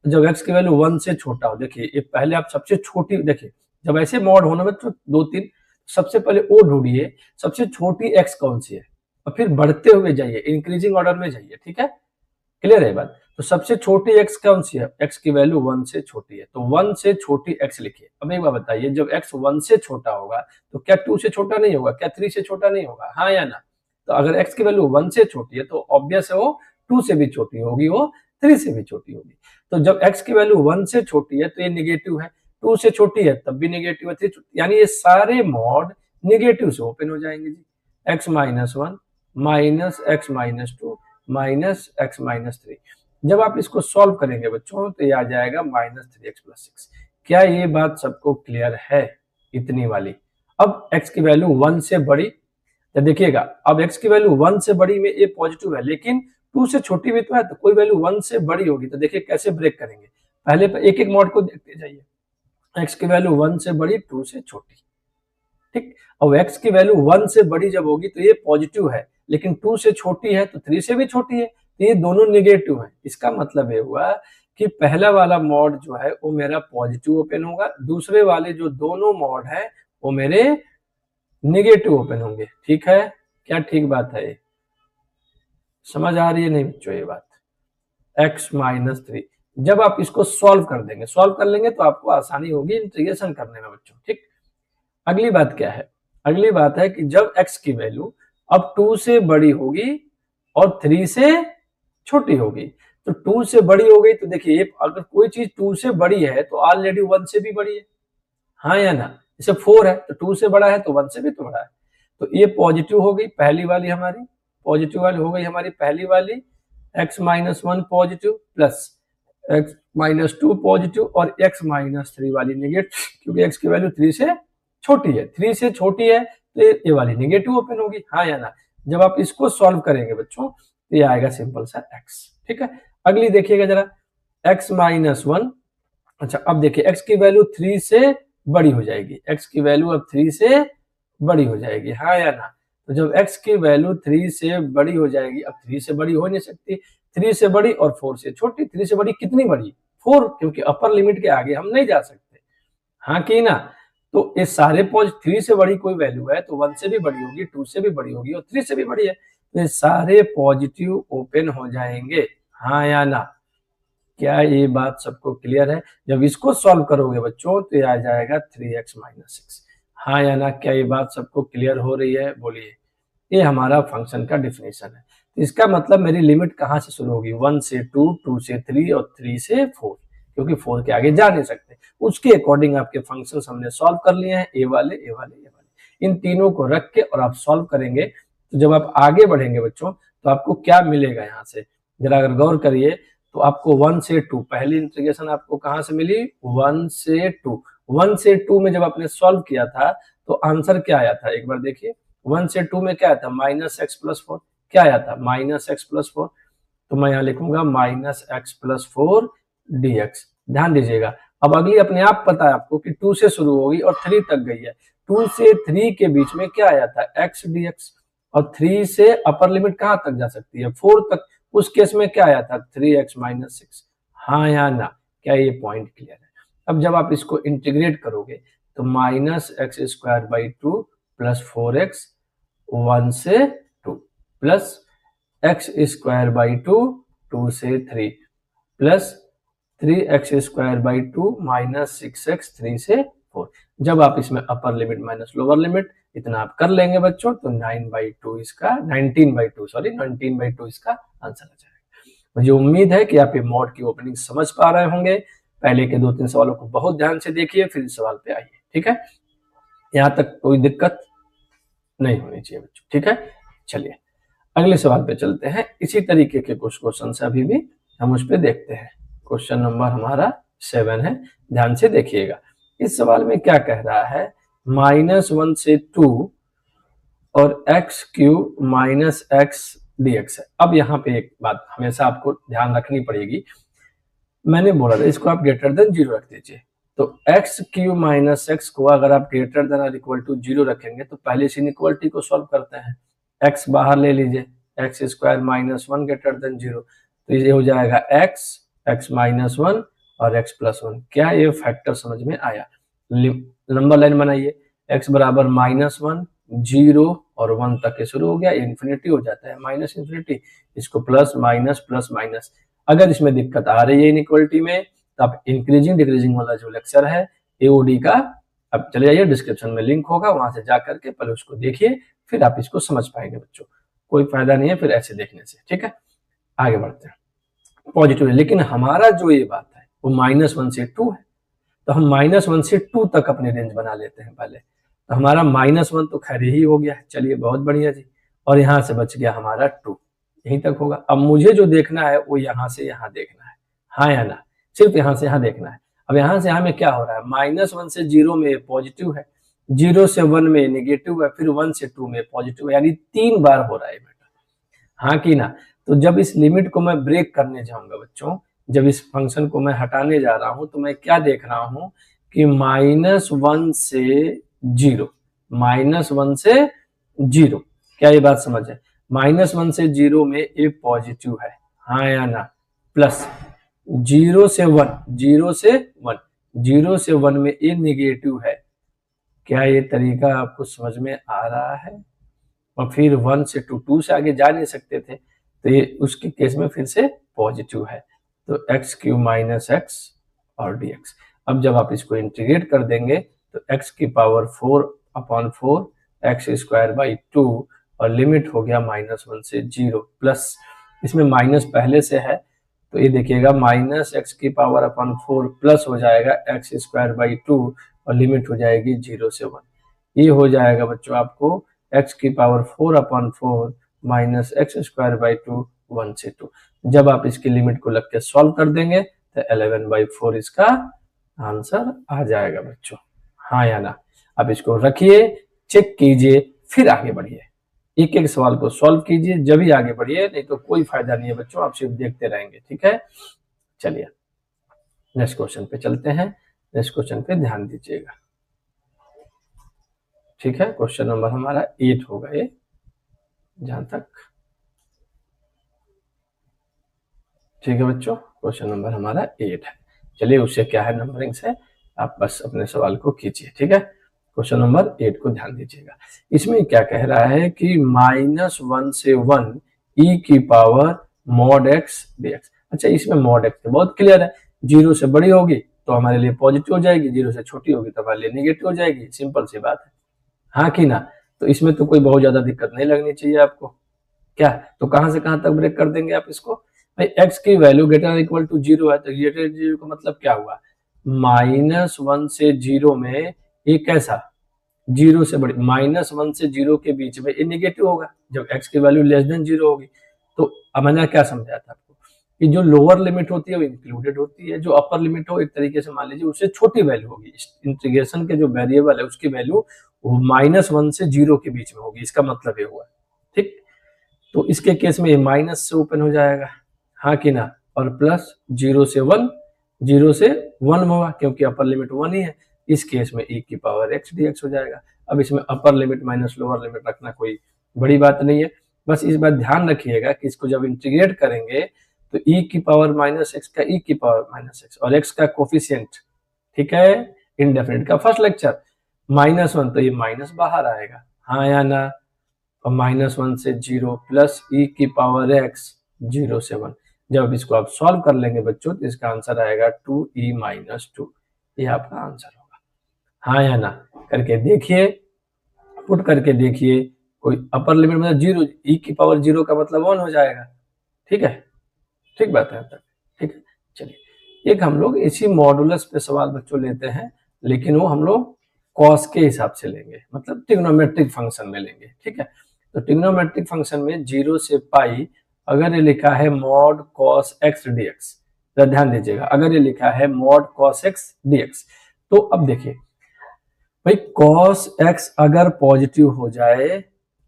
जब x की वैल्यू 1 से छोटा हो, देखिए ये पहले आप सबसे छोटी, देखिए जब ऐसे मॉड होने में तो 2-3, सबसे पहले ओ ढूंढिए सबसे छोटी x कौन सी है, और फिर बढ़ते हुए जाइए, इंक्रीजिंग ऑर्डर में जाइए, ठीक है। क्लियर है बात? तो सबसे छोटी x कौन सी है, x की वैल्यू 1 से छोटी है, तो 1 से छोटी x लिखिए। अब एक बार बताइए, जब x 1 से छोटा होगा तो क्या 2 से छोटा नहीं होगा, क्या 3 से छोटा नहीं होगा, हाँ या ना? तो अगर x की वैल्यू 1 से छोटी है तो ऑब्वियस है वो 2 से भी छोटी होगी, वो 3 से भी छोटी होगी। तो जब x की वैल्यू 1 से छोटी है तो ये निगेटिव है, 2 से छोटी है तब भी निगेटिव है, यानी ये सारे मॉड निगेटिव से ओपन हो जाएंगे जी। x minus 1 minus x minus 2 minus x minus 3, जब आप इसको सॉल्व करेंगे बच्चों तो ये आ जाएगा -3x+6। क्या ये बात सबको क्लियर है? इतनी वाली। अब x की वैल्यू 1 से बड़ी, तो देखिएगा अब x की वैल्यू 1 से बड़ी में ये पॉजिटिव है, लेकिन 2 से छोटी भी तो है, तो कोई वैल्यू 1 से बड़ी होगी। तो देखिए कैसे ब्रेक करेंगे, पहले एक एक मॉड को देखते जाइए। x की वैल्यू 1 से बड़ी 2 से छोटी, ठीक। अब x की वैल्यू 1 से बड़ी जब होगी तो ये पॉजिटिव है, लेकिन 2 से छोटी है तो 3 से भी छोटी है, तो ये दोनों निगेटिव है। इसका मतलब ये हुआ कि पहला वाला मॉड जो है वो मेरा पॉजिटिव ओपन होगा, दूसरे वाले जो दोनों मॉड है वो मेरे निगेटिव ओपन होंगे। ठीक है, क्या ठीक बात है? ये समझ आ रही है नहीं बच्चों? ये बात x-3 जब आप इसको सॉल्व कर देंगे, सॉल्व कर लेंगे तो आपको आसानी होगी इंटीग्रेशन करने में बच्चों, ठीक। अगली बात क्या है? अगली बात है कि जब x की वैल्यू अब 2 से बड़ी होगी और 3 से छोटी होगी, तो 2 से बड़ी हो गई तो देखिए अगर कोई चीज 2 से बड़ी है तो ऑलरेडी 1 से भी बड़ी है, हाँ या ना? जैसे 4 है तो 2 से बड़ा है तो 1 से भी तो बड़ा है, तो ये पॉजिटिव हो गई पहली वाली हमारी, पॉजिटिव वाली हो गई हमारी पहली वाली, x-1 positive plus x-2 positive और x-3 वाली नेगेटिव, क्योंकि x की वैल्यू 3 से छोटी है, 3 से छोटी है तो ये वाली नेगेटिव ओपन होगी, हाँ या ना? जब आप इसको सॉल्व करेंगे बच्चों तो ये आएगा सिंपल सा x, ठीक है। अगली देखिएगा जरा, x-1, अच्छा अब देखिए x की वैल्यू 3 से बड़ी हो जाएगी, x की वैल्यू अब 3 से बड़ी हो जाएगी, हाँ या ना? तो जब x की वैल्यू 3 से बड़ी हो जाएगी, अब 3 से बड़ी हो नहीं सकती, 3 से बड़ी और 4 से छोटी, 3 से बड़ी कितनी बड़ी? 4, क्योंकि अपर लिमिट के आगे हम नहीं जा सकते, हाँ कि ना? तो ये सारे 3 से बड़ी कोई वैल्यू है तो 1 से भी बड़ी होगी, 2 से भी बड़ी होगी और 3 से भी बड़ी है, तो ये सारे पॉजिटिव ओपन हो जाएंगे, हाँ या ना? क्या ये बात सबको क्लियर है? जब इसको सॉल्व करोगे बच्चों तो ये आ जाएगा 3x-6, हाँ या ना? क्या ये बात सबको क्लियर हो रही है? बोलिए। ये हमारा फंक्शन का डिफिनेशन है, तो इसका मतलब मेरी लिमिट कहाँ से शुरू होगी? 1 से 2, 2 से 3 और 3 से 4, क्योंकि 4 के आगे जा नहीं सकते। उसके अकॉर्डिंग आपके फंक्शन हमने सॉल्व कर लिए हैं, ए वाले, ए वाले, ए वाले, इन तीनों को रख के और आप सॉल्व करेंगे तो जब आप आगे बढ़ेंगे बच्चों तो आपको क्या मिलेगा? यहाँ से जरा अगर गौर करिए तो आपको 1 से 2, पहली इंटीग्रेशन आपको कहाँ से मिली? 1 से 2, 1 से 2 में जब आपने सॉल्व किया था तो आंसर क्या आया था? एक बार देखिए, 1 से 2 में क्या आया था? -x+4, क्या आया था? -x+4, तो मैं यहाँ लिखूंगा -x+4 dx। ध्यान दीजिएगा, अब अगली अपने आप पता है आपको कि 2 से शुरू होगी और 3 तक गई है, 2 से 3 के बीच में क्या आया था? x dx, और 3 से अपर लिमिट कहाँ तक जा सकती है? 4 तक, उस केस में क्या आया था? 3x-6, हाँ या ना? क्या ये पॉइंट क्लियर है? अब जब आप इसको इंटीग्रेट करोगे तो -x² 2 + 4x 1 से 2 प्लस x² 2 2 से 3 प्लस 3x² 2 -6x 3 से 4। जब आप इसमें upper limit minus lower limit इतना आप कर लेंगे बच्चों तो 19/2 इसका 19/2 इसका आंसर आ जाएगा। मुझे उम्मीद है कि आप ये मॉड की ओपनिंग समझ पा रहे होंगे। पहले के 2-3 सवालों को बहुत ध्यान से देखिए, फिर इस सवाल पे आइए, ठीक है? यहाँ तक कोई दिक्कत नहीं होनी चाहिए बच्चों, ठीक है? चलिए अगले सवाल पे चलते हैं। इसी तरीके के कुछ क्वेश्चन अभी भी हम उस पर देखते हैं। क्वेश्चन नंबर हमारा 7 है, ध्यान से देखिएगा। इस सवाल में क्या कह रहा है? -1 से 2 और x³ - x dx है। अब यहाँ पे एक बात हमेशा आपको ध्यान रखनी पड़ेगी, मैंने बोला था इसको आप ग्रेटर देन 0 रख दीजिए, तो x³ - x को अगर आप ग्रेटर देन और इक्वल टू 0 रखेंगे तो पहले से इनइक्वालिटी को सॉल्व करते हैं, x बाहर ले लीजिए, x² - 1 ग्रेटर देन 0, तो ये हो जाएगा x, x-1 और x+1। क्या ये फैक्टर समझ में आया? नंबर लाइन बनाइए, x बराबर -1, 0 और 1 तक के शुरू हो गया, इन्फिनिटी हो जाता है, माइनस इन्फिनिटी, इसको प्लस माइनस प्लस माइनस। अगर इसमें दिक्कत आ रही है इनइक्वालिटी में तो आप इंक्रीजिंग डिक्रीजिंग वाला जो लेक्चर है एओडी का, अब चले जाइए, डिस्क्रिप्शन में लिंक होगा, वहां से जा करके पहले उसको देखिए, फिर आप इसको समझ पाएंगे बच्चों। कोई फायदा नहीं है फिर ऐसे देखने से, ठीक है? आगे बढ़ते हैं। पॉजिटिव है, लेकिन हमारा जो ये बात है वो -1 से 2 है, तो हम -1 से 2 तक अपनी रेंज बना लेते हैं पहले। तो हमारा -1 तो खैर ही हो गया, चलिए बहुत बढ़िया जी, और यहाँ से बच गया हमारा 2, यहीं तक होगा। अब मुझे जो देखना है वो यहाँ से यहाँ देखना है, हाँ या ना, सिर्फ यहाँ से यहाँ देखना है। अब यहाँ से यहाँ में क्या हो रहा है, -1 से 0 में पॉजिटिव है, 0 से 1 में नेगेटिव है, फिर 1 से 2 में पॉजिटिव है, यानी 3 बार हो रहा है बेटा, हाँ कि ना। तो जब इस लिमिट को मैं ब्रेक करने जाऊंगा बच्चों, जब इस फंक्शन को मैं हटाने जा रहा हूं, तो मैं क्या देख रहा हूं कि -1 से 0, -1 से 0, क्या ये बात समझ है, -1 से 0 में ए पॉजिटिव है, हाँ या ना, प्लस 0 से 1, 0 से 1, 0 से 1 में ए नेगेटिव है। क्या ये तरीका आपको समझ में आ रहा है? और फिर 1 से 2, 2 से आगे जा नहीं सकते थे, तो ये उसके केस में फिर से पॉजिटिव है, तो x³ माइनस x और dx। अब जब आप इसको इंटीग्रेट कर देंगे तो x की पावर 4/4 x²/2 और लिमिट हो गया -1 से 0, प्लस इसमें माइनस पहले से है तो ये देखिएगा -x⁴ प्लस हो जाएगा x²/2 और लिमिट हो जाएगी 0 से 1। ये हो जाएगा बच्चों आपको x⁴/4 माइनस x²/2 1 से 2। जब आप इसकी लिमिट को लग के सॉल्व कर देंगे तो 11/4 इसका आंसर आ जाएगा बच्चों, हाँ या ना। आप इसको रखिए, चेक कीजिए, फिर आगे बढ़िए, एक एक सवाल को सॉल्व कीजिए, जब ही आगे बढ़िए, नहीं तो कोई फायदा नहीं है बच्चों, आप सिर्फ देखते रहेंगे, ठीक है। चलिए नेक्स्ट क्वेश्चन पे चलते हैं, नेक्स्ट क्वेश्चन पे ध्यान दीजिएगा, ठीक है। क्वेश्चन नंबर हमारा 8 होगा ये, जहां तक, ठीक है बच्चों, क्वेश्चन नंबर हमारा 8 है। चलिए उससे क्या है नंबरिंग से, आप बस अपने सवाल को कीजिए, ठीक है। क्वेश्चन नंबर 8 को ध्यान दीजिएगा, इसमें क्या कह रहा है कि -1 से 1 e की पावर mod x dx। अच्छा, इसमें mod x बहुत क्लियर है, 0 से बड़ी होगी तो हमारे लिए पॉजिटिव हो जाएगी, 0 से छोटी होगी तो हमारे लिए नेगेटिव हो जाएगी, सिंपल सी बात है, हाँ कि ना। तो इसमें तो कोई बहुत ज्यादा दिक्कत नहीं लगनी चाहिए आपको, क्या, तो कहां से कहां तक ब्रेक कर देंगे आप इसको, भाई x की वैल्यू > 0 है, तो ग्रेटर 0 का मतलब क्या हुआ, -1 से 0 में एक कैसा, 0 से बड़ी, -1 से 0 के बीच में ये नेगेटिव होगा, जब x की वैल्यू <0 होगी। तो अब मैंने क्या समझाया था आपको कि जो लोअर लिमिट होती है वो इंक्लूडेड होती है, जो अपर लिमिट हो एक तरीके से मान लीजिए उससे छोटी वैल्यू होगी, इंटीग्रेशन के जो वेरिएबल है उसकी वैल्यू -1 से 0 के बीच में होगी, इसका मतलब ये हुआ, ठीक। तो इसके केस में ये माइनस से ओपन हो जाएगा, हाँ कि ना, और प्लस 0 से 1, 0 से 1 होगा क्योंकि अपर लिमिट 1 ही है, इस केस में e की पावर x dx हो जाएगा। अब इसमें upper limit minus lower limit रखना कोई बड़ी बात नहीं है, बस इस बात ध्यान रखिएगा कि इसको जब इंटीग्रेट करेंगे तो e की पावर -x का e की पावर -x और x का कोफिशिएंट, ठीक है, इंडेफिनिट का फर्स्ट लेक्चर, -1 तो ये माइनस बाहर आएगा, हाँ या ना, और -1 से 0 प्लस e की पावर x 0 से 1। जब इसको आप सॉल्व कर लेंगे बच्चों तो इसका आंसर आएगा 2e - 2, ये आपका आंसर होगा, हाँ या ना, करके देखिए, पुट करके देखिए, कोई अपर लिमिट मतलब 0, e की पावर 0 का मतलब 1 हो जाएगा, ठीक है, ठीक बात है तक, ठीक है। चलिए एक हम लोग इसी मॉडुलस पे सवाल बच्चों लेते हैं, लेकिन वो हम लोग कॉस के हिसाब से लेंगे, मतलब ट्रिग्नोमेट्रिक फंक्शन में लेंगे, ठीक है। तो ट्रिग्नोमेट्रिक फंक्शन में 0 से पाई, अगर ये लिखा है mod cos x dx, तो ध्यान दीजिएगा, अगर ये लिखा है mod cos x dx, तो अब देखिए भाई cos x अगर पॉजिटिव हो जाए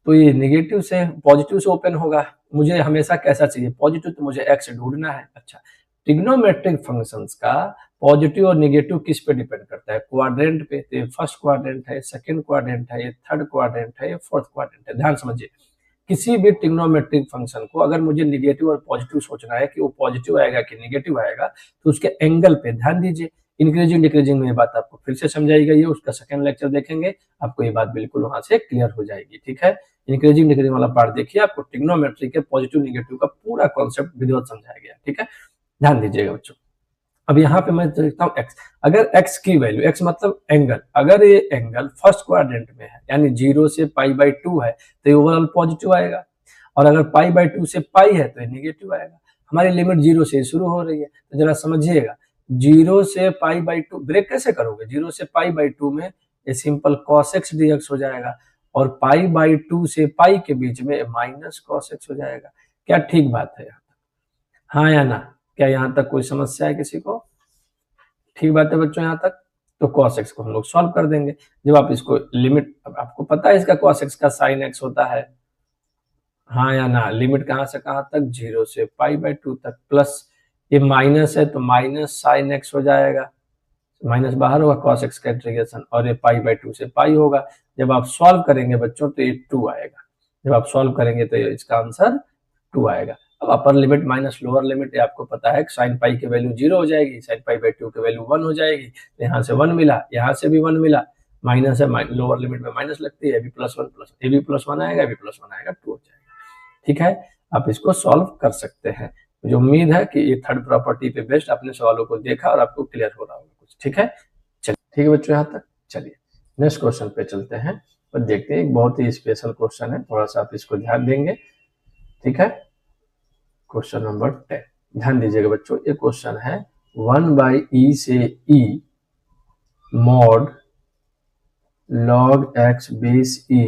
तो ये नेगेटिव से पॉजिटिव से ओपन होगा, मुझे हमेशा कैसा चाहिए, पॉजिटिव, तो मुझे x ढूंढना है। अच्छा, ट्रिग्नोमेट्रिक फंक्शंस का पॉजिटिव और नेगेटिव किस पे डिपेंड करता है, क्वाड्रेंट पे, तो फर्स्ट क्वाड्रेंट है, सेकंड क्वाड्रेंट है, थर्ड क्वाड्रेंट है, फोर्थ क्वाड्रेंट है। ध्यान समझिए, किसी भी ट्रिग्नोमेट्रिक फंक्शन को अगर मुझे नेगेटिव और पॉजिटिव सोचना है कि वो पॉजिटिव आएगा कि नेगेटिव आएगा, तो उसके एंगल पे ध्यान दीजिए, इंक्रीजिंग डिक्रीजिंग में ये बात आपको फिर से समझाई गई है, उसका सेकंड लेक्चर देखेंगे, आपको ये बात बिल्कुल वहां से क्लियर हो जाएगी, ठीक है। इंक्रीजिंग डिक्रीजिंग वाला पार्ट देखिए, आपको ट्रिग्नोमेट्री के पॉजिटिव नेगेटिव का पूरा कॉन्सेप्ट विधिवत समझाया गया, ठीक है, ध्यान दीजिएगा बच्चों। अब यहाँ पे मैं देखता हूँ x, अगर x की वैल्यू, x मतलब एंगल, अगर ये एंगल फर्स्ट क्वाड्रेंट में है यानी 0 से π/2 है तो ये ओवरऑल पॉजिटिव आएगा, और अगर π/2 से पाई है तो ये नेगेटिव आएगा। हमारी लिमिट 0 से शुरू हो रही है, तो जरा समझिएगा, 0 से π/2 ब्रेक कैसे करोगे, 0 से π/2 में ये सिंपल cos x dx हो जाएगा, और π/2 से पाई के बीच में माइनस cos x हो जाएगा। क्या ठीक बात है? हाँ या ना? क्या यहाँ तक कोई समस्या है किसी को? ठीक बात है बच्चों यहाँ तक। तो cos x को हम लोग सॉल्व कर देंगे। जब आप इसको लिमिट, आपको पता है इसका cos x का sin x होता है, हाँ या ना? लिमिट कहाँ से कहाँ तक? 0 से π/2 तक, प्लस ये माइनस है तो माइनस sin x हो जाएगा, माइनस बाहर होगा, cos x का इंटीग्रेशन, और ये π/2 से पाई होगा। जब आप सॉल्व करेंगे बच्चों तो ये 2 आएगा। जब आप सॉल्व करेंगे तो इसका आंसर 2 आएगा। अब upper limit minus lower limit, ये आपको पता है sin पाई की वैल्यू 0 हो जाएगी, sin π/2 की वैल्यू 1 हो जाएगी। तो यहाँ से 1 मिला, यहाँ से भी 1 मिला, माइनस है, लोअर लिमिट में माइनस लगती है, ये भी प्लस 1 आएगा, ये भी प्लस 1 आएगा, 2 हो जाएगा। ठीक है, आप इसको सॉल्व कर सकते हैं। मुझे उम्मीद है कि ये थर्ड प्रॉपर्टी पे बेस्ड आपने सवालों को देखा और आपको क्लियर हो रहा होगा कुछ। ठीक है, चलिए, ठीक है बच्चों यहाँ तक। चलिए नेक्स्ट क्वेश्चन पे चलते हैं और देखते हैं। एक बहुत ही स्पेशल क्वेश्चन है, थोड़ा सा आप इसको ध्यान देंगे। ठीक है, क्वेश्चन नंबर 10 ध्यान दीजिएगा बच्चों। ये क्वेश्चन है 1/e से e mod log x base e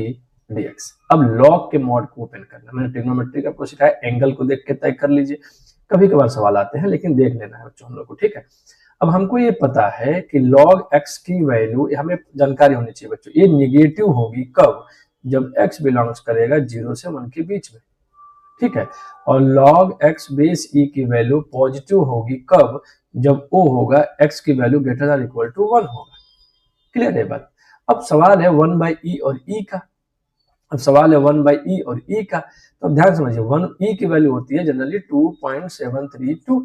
dx। अब लॉग के मॉड को ओपन करना, मैंने ट्रिग्नोमेट्री आपको सिखाया, एंगल को देख के तय कर लीजिए। कभी कभार सवाल आते हैं लेकिन देख लेना है बच्चों हम लोग को। ठीक है, अब हमको ये पता है कि log x की वैल्यू, हमें जानकारी होनी चाहिए बच्चों, ये निगेटिव होगी कब? जब x बिलोंग्स करेगा 0 से 1 के बीच में। ठीक है, और log x बेस e की वैल्यू पॉजिटिव होगी कब? जब o होगा x की value greater than equal to 1 होगा। क्लियर है बात? अब सवाल है 1/e और e का। अब सवाल है 1/e और e का, तो अब ध्यान समझिए, 1e की वैल्यू होती है जनरली 2.732।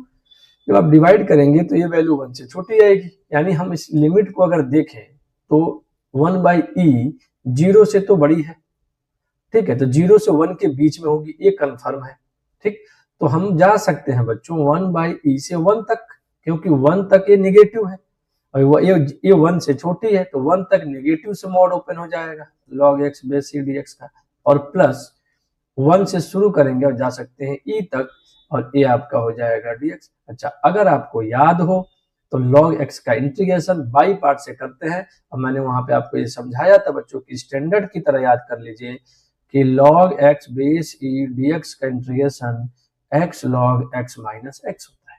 जब आप डिवाइड करेंगे तो ये वैल्यू 1 से छोटी आएगी, यानी हम इस लिमिट को अगर देखें तो 1/e 0 से तो बड़ी है। ठीक है, तो 0 से 1 के बीच में होगी, ये कंफर्म है। ठीक, तो हम जा सकते हैं बच्चों 1/e से 1 तक, क्योंकि 1 तक ये निगेटिव है और ये 1 से छोटी है, तो 1 तक नेगेटिव से मॉड ओपन हो जाएगा log x base c dx का, और प्लस 1 से शुरू करेंगे और जा सकते हैं e तक, और ये आपका हो जाएगा dx। अच्छा, अगर आपको याद हो तो log x का इंटीग्रेशन बाई पार्ट से करते हैं, और मैंने वहां पे आपको ये समझाया था बच्चों की स्टैंडर्ड की तरह याद कर लीजिए कि log x base e dx का integration x log x minus x होता है,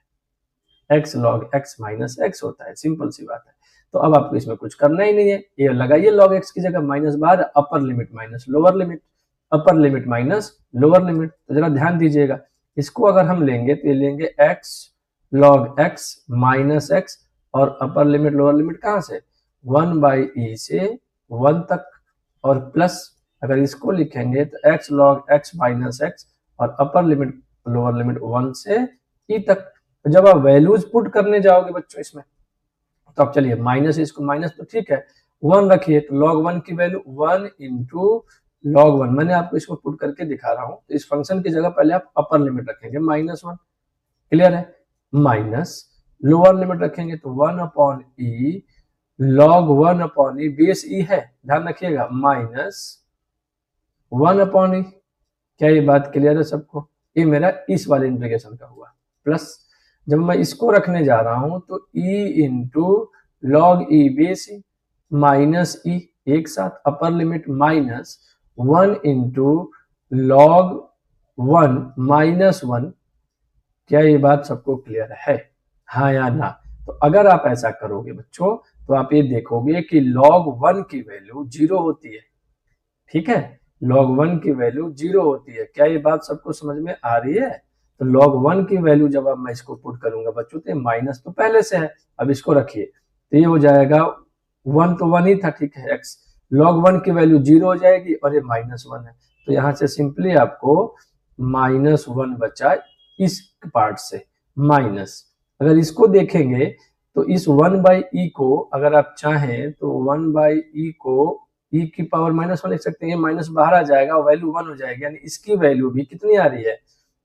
x log x minus x होता है। सिंपल सी बात है। तो अब आपको इसमें कुछ करना ही नहीं है, ये लगाइए log x की जगह माइनस बाहर, upper limit minus lower limit, upper limit minus lower limit. तो जरा ध्यान दीजिएगा, इसको अगर हम लेंगे तो ये लेंगे x log x minus x, और अपर लिमिट लोअर लिमिट कहाँ से? 1/e से 1 तक, और प्लस अगर इसको लिखेंगे तो x log x minus x, और अपर लिमिट लोअर लिमिट 1 से e तक। तो जब आप वैल्यूज पुट करने जाओगे बच्चों इसमें, तो आप चलिए माइनस, इसको माइनस तो ठीक है, 1 रखिए, तो log 1 की वैल्यू 1 इंटू log 1, मैंने आपको इसको पुट करके दिखा रहा हूं। तो इस फंक्शन की जगह पहले आप अपर लिमिट रखेंगे -1, क्लियर है, माइनस लोअर लिमिट रखेंगे तो 1/e log 1/e base e है, ध्यान रखिएगा, माइनस 1/e। क्या ये बात क्लियर है सबको? ये मेरा इस वाले इंटीग्रेशन का हुआ, प्लस जब मैं इसको रखने जा रहा हूं तो e into log e base e minus e, एक साथ upper limit minus 1 into log 1 minus 1। क्या ये बात सबको क्लियर है? हाँ या ना? तो अगर आप ऐसा करोगे बच्चों तो आप ये देखोगे कि log 1 की वैल्यू 0 होती है। ठीक है, log 1 की वैल्यू 0 होती है। क्या ये बात सबको समझ में आ रही है? तो log 1 की वैल्यू जब अब मैं इसको पुट करूंगा बच्चों, तो माइनस तो पहले से है, अब इसको रखिए तो ये हो जाएगा 1 तो 1 ही था, ठीक है, x log 1 की वैल्यू 0 हो जाएगी और ये -1 है, तो यहाँ से सिंपली आपको -1 बचा इस पार्ट से माइनस। अगर इसको देखेंगे तो इस 1/e को अगर आप चाहें तो 1/e को e की पावर -1 लिख सकते हैं, माइनस बाहर आ जाएगा और वैल्यू 1 हो जाएगी, यानी इसकी वैल्यू भी कितनी आ रही है?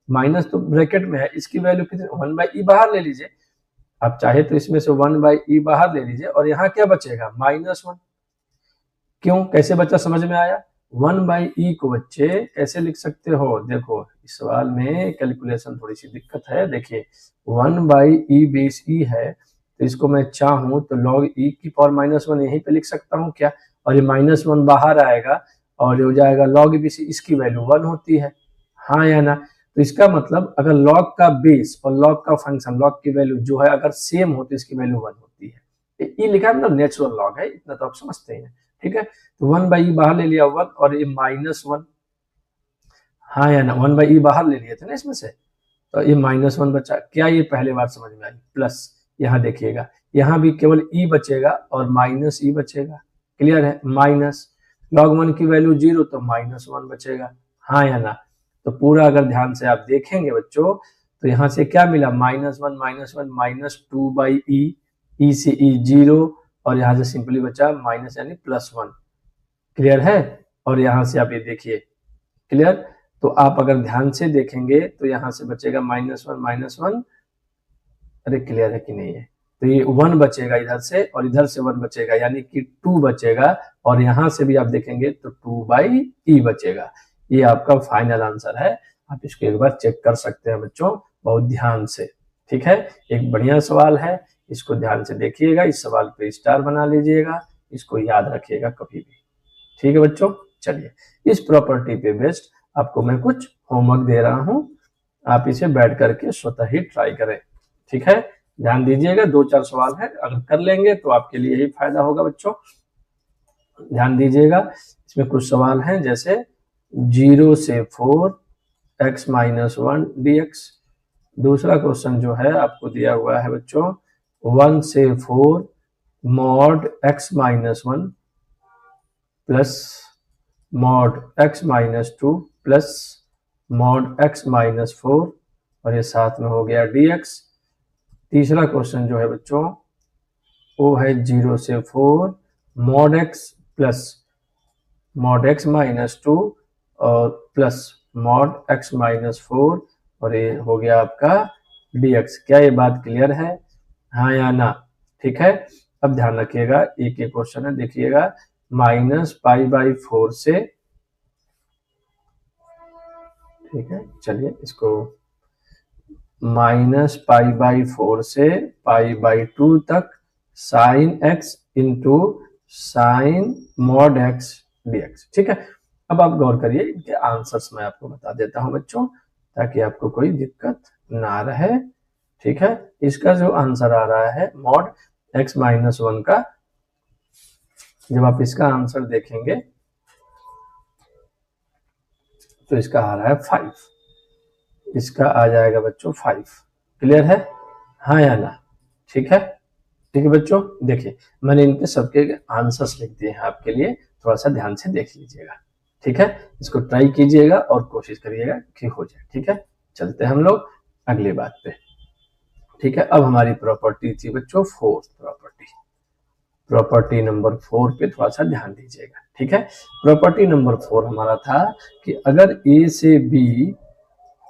माइनस तो ब्रैकेट में है, इसकी वैल्यू कितनी? 1/e बाहर ले लीजिए, आप चाहे तो इसमें से 1/e बाहर ले लीजिए और यहाँ क्या बचेगा? -1। क्यों, कैसे बच्चा समझ में आया? 1/e को बच्चे कैसे लिख सकते हो? देखो इस सवाल में कैलकुलेशन थोड़ी सी दिक्कत है। देखिए 1/e बेस e है, तो इसको मैं चाहूं तो log e की पावर -1 यहीं पे लिख सकता हूं क्या? और ये -1 बाहर आएगा और ये हो जाएगा log e बेस e, इसकी वैल्यू 1 होती है, हाँ या ना? तो इसका मतलब अगर लॉग का बेस और लॉग का फंक्शन, लॉग की वैल्यू जो है अगर सेम हो तो इसकी वैल्यू 1 होती है। ये लिखा है मतलब नेचुरल लॉग है, इतना तो आप समझते हैं। ठीक है, तो 1/e बाहर ले लिया 1 और ये -1, हाँ या ना, 1/e बाहर ले लिए थे ना इसमें से, तो ये -1 बचा। क्या ये पहले बार समझ में आई? प्लस यहाँ देखिएगा, यहाँ भी केवल e बचेगा और -e बचेगा। क्लियर है? माइनस log 1 की वैल्यू 0 तो -1 बचेगा, हाँ या ना? तो पूरा अगर ध्यान से आप देखेंगे बच्चों तो यहाँ से क्या मिला? -1 -2/e, e से e 0 और यहाँ से सिंपली बचा माइनस यानी +1। क्लियर है? और यहाँ से आप ये देखिए, क्लियर? तो आप अगर ध्यान से देखेंगे तो यहाँ से बचेगा -1, अरे क्लियर है कि नहीं है? तो ये 1 बचेगा इधर से और इधर से 1 बचेगा, यानी कि 2 बचेगा और यहाँ से भी आप देखेंगे तो 2/e बचेगा। ये आपका फाइनल आंसर है। आप इसको एक बार चेक कर सकते हैं बच्चों, बहुत ध्यान से। ठीक है, एक बढ़िया सवाल है, इसको ध्यान से देखिएगा, इस सवाल पे स्टार बना लीजिएगा, इसको याद रखिएगा कभी भी। ठीक है बच्चों, चलिए इस प्रॉपर्टी पे बेस्ड आपको मैं कुछ होमवर्क दे रहा हूं, आप इसे बैठ करके स्वतः ही ट्राई करें। ठीक है, ध्यान दीजिएगा, 2-4 सवाल है, अगर कर लेंगे तो आपके लिए ही फायदा होगा बच्चों। ध्यान दीजिएगा, इसमें कुछ सवाल हैं जैसे 0 से 4 x - 1 dx। दूसरा क्वेश्चन जो है आपको दिया हुआ है बच्चों 1 से 4 mod x - 1 plus mod x - 2 plus mod x - 4 और ये साथ में हो गया dx। तीसरा क्वेश्चन जो है बच्चों वो है 0 से 4 mod x plus mod x - 2 और प्लस mod x - 4 और ये हो गया आपका dx। क्या ये बात क्लियर है, हाँ या ना? ठीक है, अब ध्यान रखिएगा, एक एक क्वेश्चन है, देखिएगा -π/4 से, ठीक है, चलिए इसको -π/4 से π/2 तक sin x into sine mod x dx। ठीक है, अब आप गौर करिए, इनके आंसर्स मैं आपको बता देता हूं बच्चों ताकि आपको कोई दिक्कत ना रहे। ठीक है, इसका जो आंसर आ रहा है mod x - 1 का, जब आप इसका आंसर देखेंगे तो इसका आ रहा है 5, इसका आ जाएगा बच्चों 5। क्लियर है, हाँ या ना? ठीक है, ठीक है बच्चों, देखिए मैंने इनके सबके आंसर्स लिख दिए हैं आपके लिए, थोड़ा सा ध्यान से देख लीजिएगा। ठीक है, इसको ट्राई कीजिएगा और कोशिश करिएगा कि हो जाए। ठीक है, चलते हैं हम लोग अगली बात पे। ठीक है, अब हमारी प्रॉपर्टी थी बच्चों 4th प्रॉपर्टी, प्रॉपर्टी नंबर 4 पे थोड़ा सा ध्यान दीजिएगा। ठीक है, प्रॉपर्टी नंबर 4 हमारा था कि अगर a से b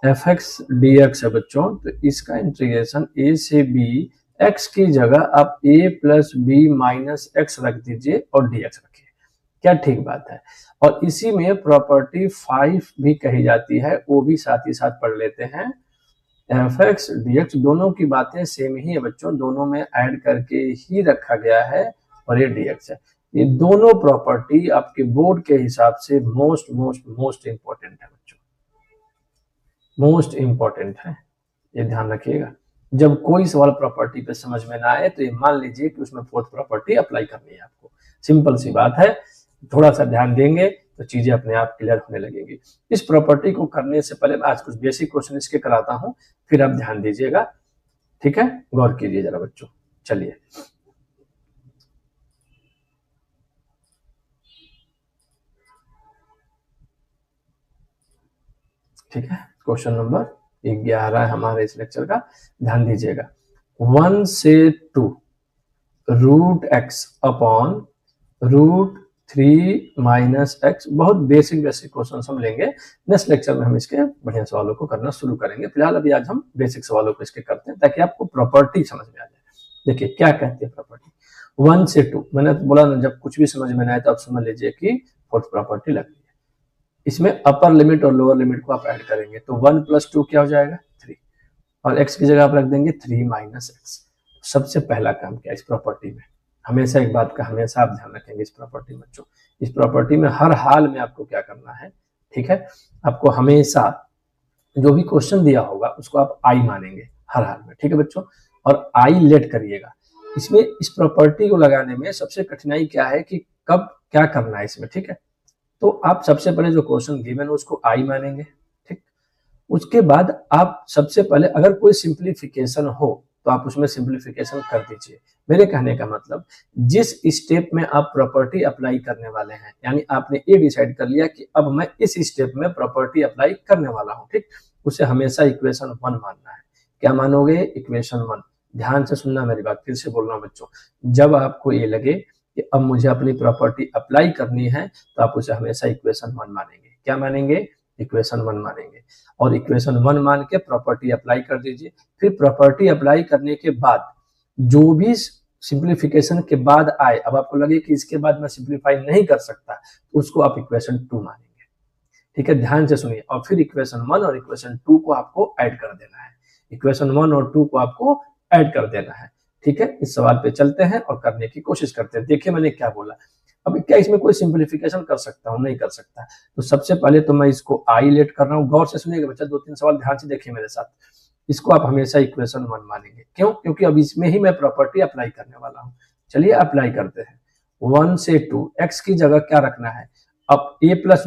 fx dx है बच्चों, तो इसका इंटीग्रेशन a से b x की जगह आप a plus b minus x रख दीजिए और dx रखिए। क्या ठीक बात है? और इसी में प्रॉपर्टी 5 भी कही जाती है, वो भी साथ ही साथ पढ़ लेते हैं। fx dx दोनों की बातें सेम ही है बच्चों, दोनों में ऐड करके ही रखा गया है और ये dx है। ये दोनों प्रॉपर्टी आपके बोर्ड के हिसाब से मोस्ट इंपॉर्टेंट है बच्चों, मोस्ट इंपॉर्टेंट है, ये ध्यान रखिएगा। जब कोई सवाल प्रॉपर्टी पे समझ में ना आए तो ये मान लीजिए कि उसमें 4th प्रॉपर्टी अप्लाई करनी है आपको, सिंपल सी बात है। थोड़ा सा ध्यान देंगे तो चीजें अपने आप क्लियर होने लगेंगी। इस प्रॉपर्टी को करने से पहले मैं आज कुछ बेसिक क्वेश्चन इसके कराता हूं, फिर आप ध्यान दीजिएगा। ठीक है, गौर कीजिए जरा बच्चों। चलिए, ठीक है, क्वेश्चन नंबर 11 है हमारे इस लेक्चर का, ध्यान दीजिएगा। 1 से 2 √x अपॉन √3 - x, बहुत बेसिक क्वेश्चन हम लेंगे। नेक्स्ट लेक्चर में हम इसके बढ़िया सवालों को करना शुरू करेंगे। फिलहाल अभी आज हम बेसिक सवालों को इसके करते हैं ताकि आपको प्रॉपर्टी समझ में आ जाए। देखिए क्या कहती है प्रॉपर्टी 1 से 2, मैंने तो बोला ना, जब कुछ भी समझ में ना आए तो आप समझ लीजिए कि 4th प्रॉपर्टी लग गई है। इसमें अपर लिमिट और लोअर लिमिट को आप ऐड करेंगे तो 1 + 2 क्या हो जाएगा 3, और x की जगह आप रख देंगे 3 - x। सबसे पहला काम क्या है इस प्रॉपर्टी में, हमेशा एक बात का हमेशा आप ध्यान रखेंगे इस प्रॉपर्टी में बच्चों, इस प्रॉपर्टी में हर हाल में आपको क्या करना है, ठीक है, आपको हमेशा जो भी क्वेश्चन दिया होगा उसको आप आई मानेंगे हर हाल में, ठीक है बच्चों, और आई लेट करिएगा। इसमें इस प्रॉपर्टी को लगाने में सबसे कठिनाई क्या है कि कब क्या करना है इसमें, ठीक है। तो आप सबसे पहले जो क्वेश्चन गिवन है उसको आई मानेंगे, ठीक। उसके बाद आप सबसे पहले अगर कोई सिंप्लीफिकेशन हो तो आप उसमें सिंप्लीफिकेशन कर दीजिए। मेरे कहने का मतलब जिस स्टेप में आप प्रॉपर्टी अप्लाई करने वाले हैं, यानी आपने ये डिसाइड कर लिया कि अब मैं इस स्टेप में प्रॉपर्टी अप्लाई करने वाला हूं, ठीक, उसे हमेशा इक्वेशन 1 मानना है। क्या मानोगे? इक्वेशन 1। ध्यान से सुनना मेरी बात, फिर से बोल रहा हूं बच्चों, जब आपको ये लगे कि अब मुझे अपनी प्रॉपर्टी अप्लाई करनी है तो आप उसे हमेशा इक्वेशन 1 मानेंगे। क्या मानेंगे? इक्वेशन 1 मानेंगे। और इक्वेशन 1 मान के प्रॉपर्टी अप्लाई कर दीजिए। फिर प्रॉपर्टी अप्लाई करने के बाद जो भी सिंप्लीफिकेशन के बाद आए, अब आपको लगे कि इसके बाद मैं सिंप्लीफाई नहीं कर सकता, तो उसको आप इक्वेशन 2 मानेंगे, ठीक है। ध्यान से सुनिए, और फिर इक्वेशन 1 और इक्वेशन 2 को आपको ऐड कर देना है। इक्वेशन 1 और 2 को आपको ऐड कर देना है, ठीक है। इस सवाल पे चलते हैं और करने की कोशिश करते हैं। देखिए मैंने क्या बोला, अब क्या इसमें कोई सिंप्लीफिकेशन कर सकता हूं? नहीं कर सकता। तो सबसे पहले तो मैं इसको आई लेट कर रहा हूं। गौर से सुनिएगा बच्चा, 2-3 सवाल ध्यान से देखिए मेरे साथ। इसको आप हमेशा इक्वेशन 1 मानेंगे। क्यों? क्योंकि अब इसमें ही मैं प्रॉपर्टी अप्लाई करने वाला हूं। चलिए अप्लाई करते हैं। 1 से 2, एक्स की जगह क्या रखना है? अब a प्लस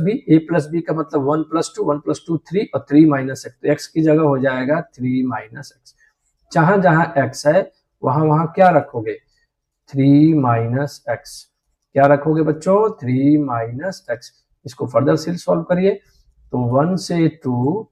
बी का मतलब 1 + 2, 1 + 2 3 और 3 - x, तो x की जगह हो जाएगा 3 - x। जहां जहां x है वहां वहां क्या रखोगे? 3 - x। क्या रखोगे बच्चों? 3 - x। इसको फर्दर से सॉल्व करिए तो 1 से 2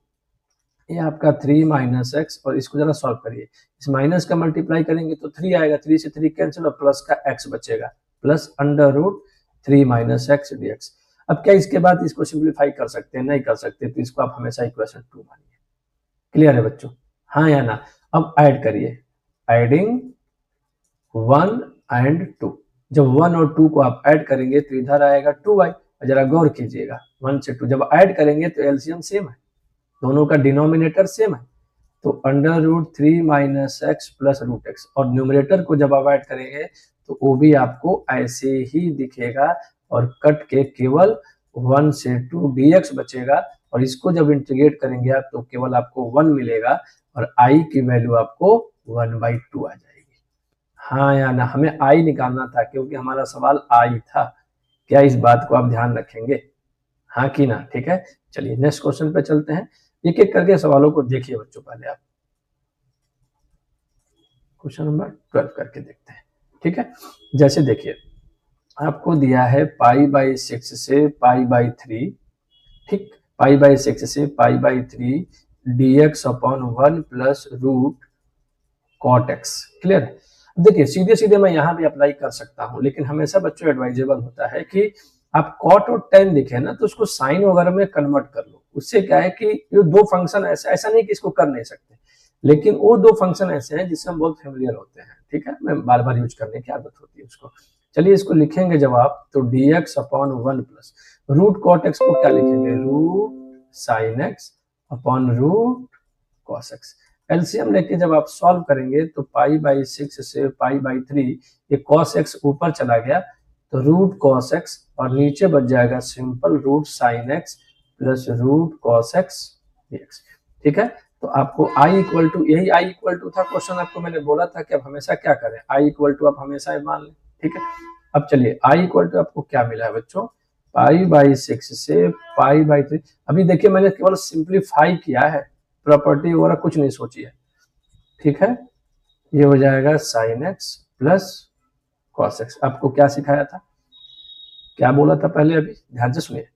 ये आपका 3 - x, और इसको जरा सॉल्व करिए। इस माइनस का मल्टीप्लाई करेंगे तो 3 आएगा, 3 से 3 कैंसिल और प्लस का x बचेगा, प्लस √3 - x dx। अब क्या इसके बाद इसको सिंप्लीफाई कर सकते हैं? नहीं कर सकते, तो इसको आप हमेशा इक्वेशन 2 मानिए। क्लियर है बच्चों? हाँ या ना? अब ऐड करिए, एडिंग 1 and 2। जब 1 और 2 को आप ऐड करेंगे तो इधर आएगा 2y। जरा गौर कीजिएगा, 1 से 2 जब ऐड करेंगे तो एलसीएम सेम है, दोनों का डिनोमिनेटर सेम है, तो √3 - x प्लस √x, और न्यूमरेटर को जब आप ऐड करेंगे तो वो भी आपको ऐसे ही दिखेगा, और कट के केवल 1 से 2 dx बचेगा, और इसको जब इंटीग्रेट करेंगे आप तो केवल आपको 1 मिलेगा, और i की वैल्यू आपको 1/2 आ जाएगी। हाँ या ना? हमें आई निकालना था क्योंकि हमारा सवाल आई था। क्या इस बात को आप ध्यान रखेंगे? हाँ कि ना? ठीक है, चलिए नेक्स्ट क्वेश्चन पे चलते हैं। एक एक करके सवालों को देखिए बच्चों। पहले आप क्वेश्चन नंबर 12 करके देखते हैं, ठीक है। जैसे देखिए आपको दिया है π/6 से π/3, ठीक, π/6 से π/3 dx/1 plus √cot x। Clear है? देखिए सीधे सीधे मैं यहाँ भी अप्लाई कर सकता हूँ, लेकिन हमेशा बच्चों एडवाइजेबल होता है कि आप कॉट और टेन दिखे ना तो उसको साइन वगैरह में कन्वर्ट कर लो। उससे क्या है कि ये दो फंक्शन ऐसा नहीं कि इसको कर नहीं सकते, लेकिन वो दो फंक्शन ऐसे हैं जिससे हम बहुत फेमिलियर होते हैं, ठीक है, मैं बार बार यूज करने की आदत होती है उसको। चलिए इसको लिखेंगे जब आप तो dx/1 प्लस √cot x को क्या लिखेंगे? √sin x/√cos x। एलसीएम लेके जब आप सॉल्व करेंगे तो π/6 से π/3 ये cos x ऊपर चला गया तो √cos x, और नीचे बच जाएगा simple √sin x plus √cos x dx। ठीक है, तो आपको i इक्वल टू, यही i इक्वल टू था क्वेश्चन, आपको मैंने बोला था कि आप हमेशा क्या करें, i इक्वल टू आप हमेशा मान लें। ठीक है, अब चलिए i इक्वल टू आपको क्या मिला है बच्चों? π/6 से π/3। अभी देखिए मैंने केवल सिंप्लीफाई किया है, प्रॉपर्टी वगैरह कुछ नहीं सोची है। ठीक है, ये हो जाएगा sin x plus cos x। आपको क्या सिखाया था, क्या बोला था पहले? अभी ध्यान से सुनिए।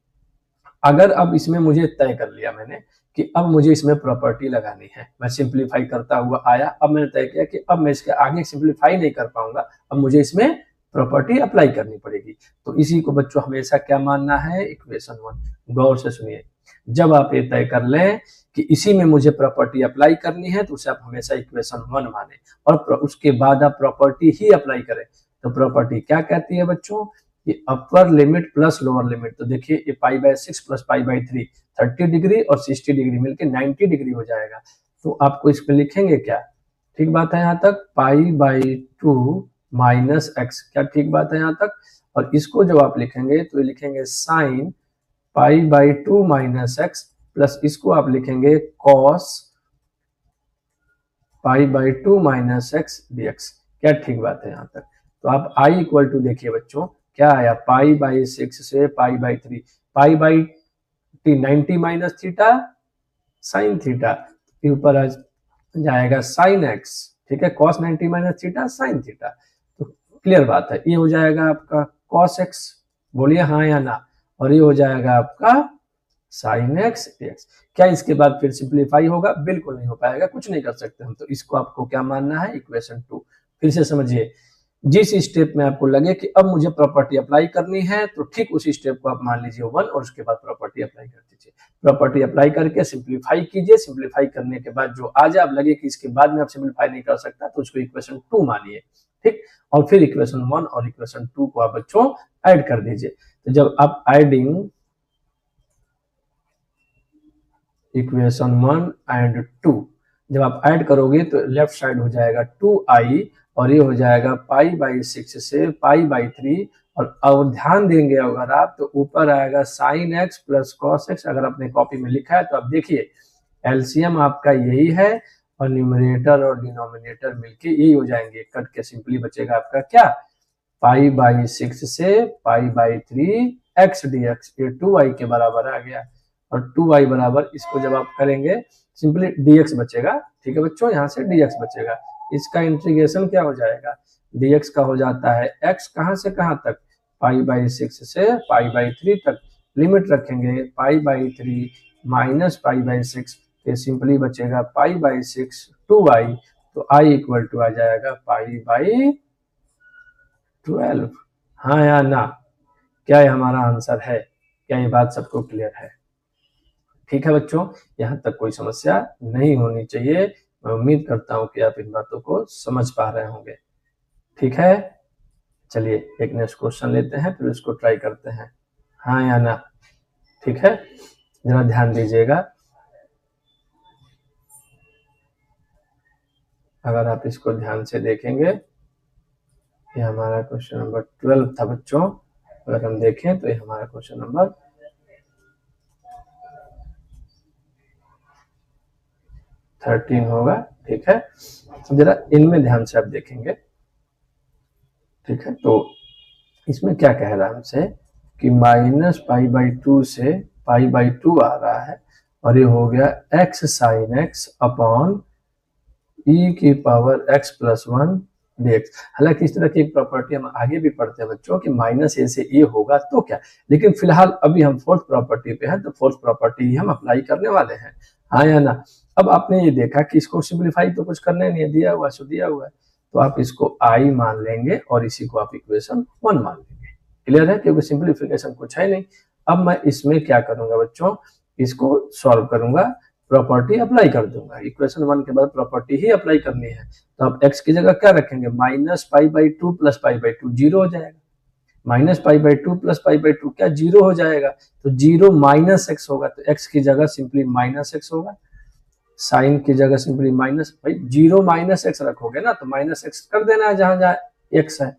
अगर अब इसमें मुझे तय कर लिया मैंने कि अब मुझे इसमें प्रॉपर्टी लगानी है, मैं सिंप्लीफाई करता हुआ आया, अब मैंने तय किया कि अब मैं इसके आगे सिंप्लीफाई नहीं कर पाऊंगा, अब मुझे इसमें प्रॉपर्टी अप्लाई करनी पड़ेगी। तो इसी को बच्चों हमेशा क्या मानना है? इक्वेशन 1। गौर से सुनिए, जब आप ये तय कर लें कि इसी में मुझे प्रॉपर्टी अप्लाई करनी है तो उसे आप हमेशा इक्वेशन 1 माने, और उसके बाद आप प्रॉपर्टी ही अप्लाई करें। तो प्रॉपर्टी क्या कहती है बच्चों? ये upper limit plus lower limit. तो देखिए ये π/6 प्लस π/3 30 डिग्री और 60 डिग्री मिलकर 90 डिग्री हो जाएगा। तो आपको इसमें लिखेंगे क्या? ठीक बात है यहाँ तक? π/2 माइनस x, क्या ठीक बात है यहाँ तक? और इसको जब आप लिखेंगे तो ये लिखेंगे साइन π/2 माइनस x प्लस इसको आप लिखेंगे cos pi by 2 minus x dx। क्या ठीक बात है यहाँ तक? तो आप i इक्वल टू देखिए बच्चों क्या आया, पाई बाई 6 से pi by 3, pi by 90 minus theta sine theta, के ऊपर आ जाएगा साइन एक्स, ठीक है, cos 90 minus theta sine theta. तो क्लियर बात है, ये हो जाएगा आपका cos x, बोलिए हाँ या ना, और ये हो जाएगा आपका साइन एक्स dx। क्या इसके बाद फिर सिंप्लीफाई होगा? बिल्कुल नहीं हो पाएगा, कुछ नहीं कर सकते हम। तो इसको आपको क्या मानना है? इक्वेशन 2। फिर से समझिए, जिस स्टेप में आपको लगे कि अब मुझे प्रॉपर्टी अप्लाई करनी है, तो ठीक उसी स्टेप को आप मान लीजिए 1 और उसके बाद प्रॉपर्टी अप्लाई कर दीजिए। प्रॉपर्टी अप्लाई करके सिंप्लीफाई कीजिए, सिंप्लीफाई करने के बाद जो आ जाए, आप लगे कि इसके बाद में आप सिंप्लीफाई नहीं कर सकता, तो उसको इक्वेशन 2 मानिए, ठीक। और फिर इक्वेशन 1 और इक्वेशन 2 को आप बच्चों ऐड कर दीजिए। तो जब आप एडिंग इक्वेशन 1 एंड 2 जब आप ऐड करोगे तो लेफ्ट साइड हो जाएगा 2i और ये हो जाएगा पाई बाई 6 से पाई बाई 3, और ध्यान देंगे अगर आप तो ऊपर आएगा sine x plus cos x. अगर आपने कॉपी में लिखा है तो आप देखिए एलसीएम आपका यही है और न्यूमरेटर और डिनोमिनेटर मिलके यही हो जाएंगे, कट के सिंपली बचेगा आपका क्या, पाई बाई 6 से pi by 3 x d x, ये 2i के बराबर आ गया। और 2i बराबर इसको जब आप करेंगे सिंपली dx बचेगा, ठीक है बच्चों, यहाँ से dx बचेगा। इसका इंटीग्रेशन क्या हो जाएगा, dx का हो जाता है x कहाँ से कहाँ तक, पाई बाई 6 से पाई बाई 3 तक। लिमिट रखेंगे pi by 3 minus pi by 6, फिर सिंपली बचेगा पाई बाई 6 2i, तो i इक्वल टू आ जाएगा पाई बाई 12। हाँ या ना? क्या ये हमारा आंसर है? क्या ये बात सबको क्लियर है? ठीक है बच्चों, यहाँ तक कोई समस्या नहीं होनी चाहिए। मैं उम्मीद करता हूँ कि आप इन बातों को समझ पा रहे होंगे। ठीक है, चलिए एक नेक्स्ट क्वेश्चन लेते हैं, फिर उसको ट्राई करते हैं, हाँ या ना। ठीक है, जरा ध्यान दीजिएगा। अगर आप इसको ध्यान से देखेंगे, ये हमारा क्वेश्चन नंबर 12 था बच्चों। अगर हम देखें तो ये हमारा क्वेश्चन नंबर 13 होगा। ठीक है, जरा इनमें ध्यान से आप देखेंगे। ठीक है, तो इसमें क्या कह रहा है हमसे कि माइनस पाई बाई 2 से पाई बाई 2 आ रहा है, और ये हो गया एक्स साइन एक्स अपॉन ई की पावर एक्स प्लस 1 dx। हालांकि इस तरह की एक प्रॉपर्टी हम आगे भी पढ़ते हैं बच्चों कि माइनस ए से ए होगा तो क्या, लेकिन फिलहाल अभी हम फोर्थ प्रॉपर्टी पे हैं, तो फोर्थ प्रॉपर्टी हम अप्लाई करने वाले हैं, हाँ या ना। अब आपने ये देखा कि इसको सिंप्लीफाई तो कुछ करने नहीं है, दिया हुआ सो दिया हुआ है, तो आप इसको आई मान लेंगे और इसी को आप इक्वेशन 1 मान लेंगे। क्लियर है, क्योंकि सिंप्लीफिकेशन कुछ है नहीं। अब मैं इसमें क्या करूंगा बच्चों, इसको सॉल्व करूंगा, प्रॉपर्टी अप्लाई कर दूंगा। इक्वेशन 1 के बाद प्रॉपर्टी ही अप्लाई करनी है, तो आप x की जगह क्या रखेंगे, minus pi by 2 plus pi by 2, zero हो जाएगा। Minus pi by 2 plus pi by 2 क्या जीरो हो जाएगा, तो जीरो माइनस एक्स होगा, तो x की जगह सिंपली माइनस एक्स होगा, साइन की जगह सिंपली माइनस, भाई जीरो माइनस एक्स रखोगे ना तो माइनस एक्स कर देना है जहां जहां एक्स है,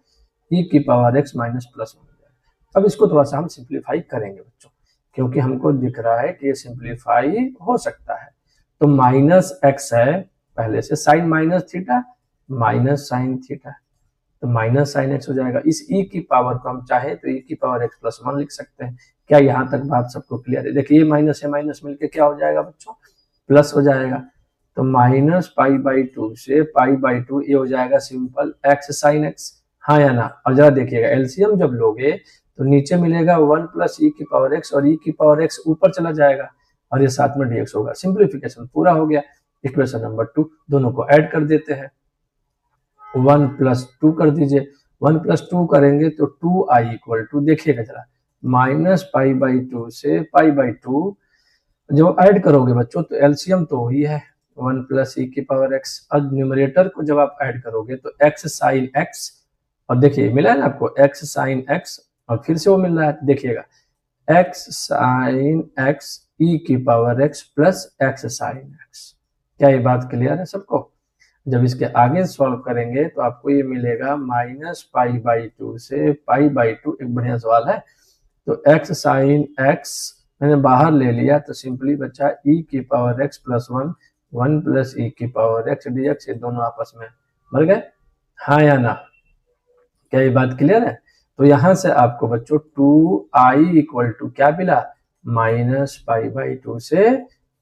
e की पावर x माइनस प्लस हो जाएगा। अब इसको थोड़ा सा हम सिंप्लीफाई करेंगे बच्चों, क्योंकि हमको दिख रहा है कि ये सिंप्लीफाई हो सकता है। तो माइनस एक्स है पहले से, sine minus theta minus sine theta, तो माइनस साइन एक्स हो जाएगा। इस e की पावर को हम चाहे तो e की पावर x प्लस 1 लिख सकते हैं। क्या यहाँ तक बात सबको क्लियर है? देखिए ये माइनस है माइनस मिलके क्या हो जाएगा बच्चों, प्लस हो जाएगा। तो माइनस पाई बाई 2 से पाई बाई 2, ये हो जाएगा सिंपल x साइन एक्स, हाँ या ना। और जरा देखिएगा एलसीएम जब लोगे तो नीचे मिलेगा 1 प्लस ई की पावर एक्स, और ई की पावर एक्स ऊपर चला जाएगा और ये साथ में dx होगा। सिंप्लीफिकेशन पूरा हो गया। इक्वेशन नंबर 2 दोनों को ऐड कर देते हैं, 1 प्लस 2 कर दीजिए, 1 प्लस 2 करेंगे तो 2i इक्वल टू, देखिएगा जरा, माइनस पाई बाई 2 से पाई बाई 2 जो ऐड करोगे बच्चों तो एलसीएम तो वही है 1 प्लस ई की पावर एक्स। अब न्यूमरेटर को जब आप ऐड करोगे तो एक्स साइन एक्स, और देखिए मिला है ना आपको एक्स साइन एक्स, और फिर से वो मिल रहा है, देखिएगा एक्स साइन एक्स ई की power x plus x sine x. क्या ये बात क्लियर है सबको? जब इसके आगे सॉल्व करेंगे तो आपको ये मिलेगा माइनस पाई बाई 2 से पाई बाई 2, एक बढ़िया सवाल है, तो एक्स साइन एक्स मैंने बाहर ले लिया तो सिंपली बचा e की power x plus 1 1 plus e की पावर x dx, ये दोनों आपस में मिल गए, हाँ या ना, क्या ये बात क्लियर है? तो यहां से आपको बच्चों 2i इक्वल टू क्या मिला, माइनस पाई बाई 2 से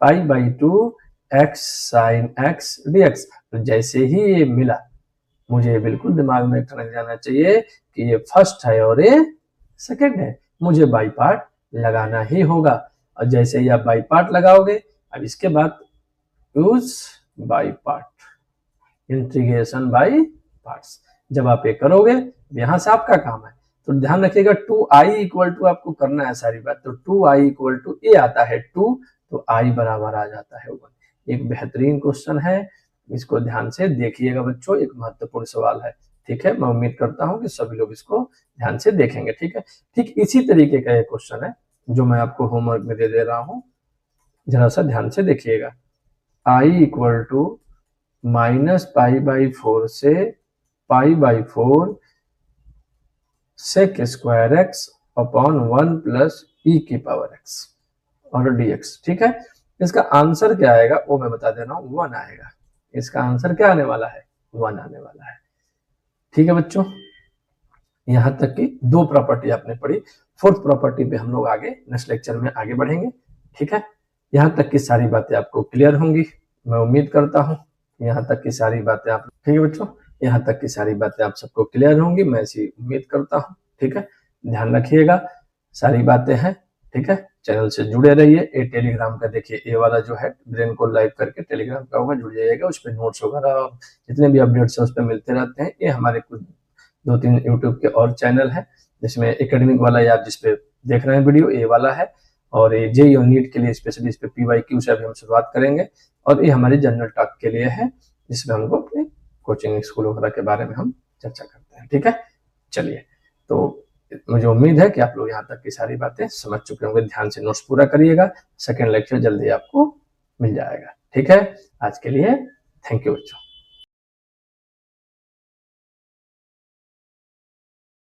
pi by 2 x sine x dx। तो जैसे ही ये मिला, मुझे बिल्कुल दिमाग में रख जाना चाहिए कि ये फर्स्ट है और ये सेकंड है, मुझे बाई पार्ट लगाना ही होगा। और जैसे ही आप बाई पार्ट लगाओगे, अब इसके बाद use by part, integration by parts, जब आप ये करोगे यहां से आपका काम है। तो ध्यान रखिएगा 2i इक्वल टू आपको करना है सारी बात, तो 2i इक्वल टू ए आता है 2, तो i बराबर आ जाता है 1। एक बेहतरीन क्वेश्चन है, इसको ध्यान से देखिएगा बच्चों, एक महत्वपूर्ण सवाल है, ठीक है। मैं उम्मीद करता हूं कि सभी लोग इसको ध्यान से देखेंगे, ठीक है। ठीक इसी तरीके का एक क्वेश्चन है जो मैं आपको होमवर्क में दे रहा हूं, जरा सा ध्यान से देखिएगा। i equal to minus pi by 4 से pi by 4 sec square x upon 1 plus e की पावर एक्स और dx, ठीक है। इसका आंसर क्या आएगा वो मैं बता दे रहा हूं, 1 आएगा। इसका आंसर क्या आने वाला है, 1 आने वाला है, ठीक है बच्चों। यहां तक की 2 प्रॉपर्टी आपने पढ़ी, 4th प्रॉपर्टी पे हम लोग आगे नेक्स्ट लेक्चर में आगे बढ़ेंगे, ठीक है। यहां तक की सारी बातें आपको क्लियर होंगी, मैं उम्मीद करता हूं। यहाँ तक की सारी बातें आप, ठीक है बच्चों, यहाँ तक की सारी बातें आप सबको क्लियर होंगी, मैं ऐसी उम्मीद करता हूँ, ठीक है। ध्यान रखिएगा, सारी बातें हैं, ठीक है। चैनल से जुड़े रहिए। ये टेलीग्राम का देखिए, ये वाला जो है ब्रेन को लाइव करके टेलीग्राम का होगा, जुड़ जाइएगा, उस पर नोट्स वगैरह जितने भी अपडेट्स है उस पर मिलते रहते हैं। ये हमारे कुछ 2-3 यूट्यूब के और चैनल है, जिसमें एकेडमिक वाला या जिसपे देख रहे हैं वीडियो, ये वाला है, और ये जेईई और नीट के लिए स्पेशली इस पे PYQ से अभी हम शुरुआत करेंगे, और ये हमारी जनरल टॉक के लिए है, जिसमें हमको अपने कोचिंग स्कूल वगैरह के बारे में हम चर्चा करते हैं, ठीक है। चलिए, तो मुझे उम्मीद है कि आप लोग यहाँ तक की सारी बातें समझ चुके होंगे। ध्यान से नोट्स पूरा करिएगा, सेकेंड लेक्चर जल्दी आपको मिल जाएगा, ठीक है। आज के लिए थैंक यू बच्चों।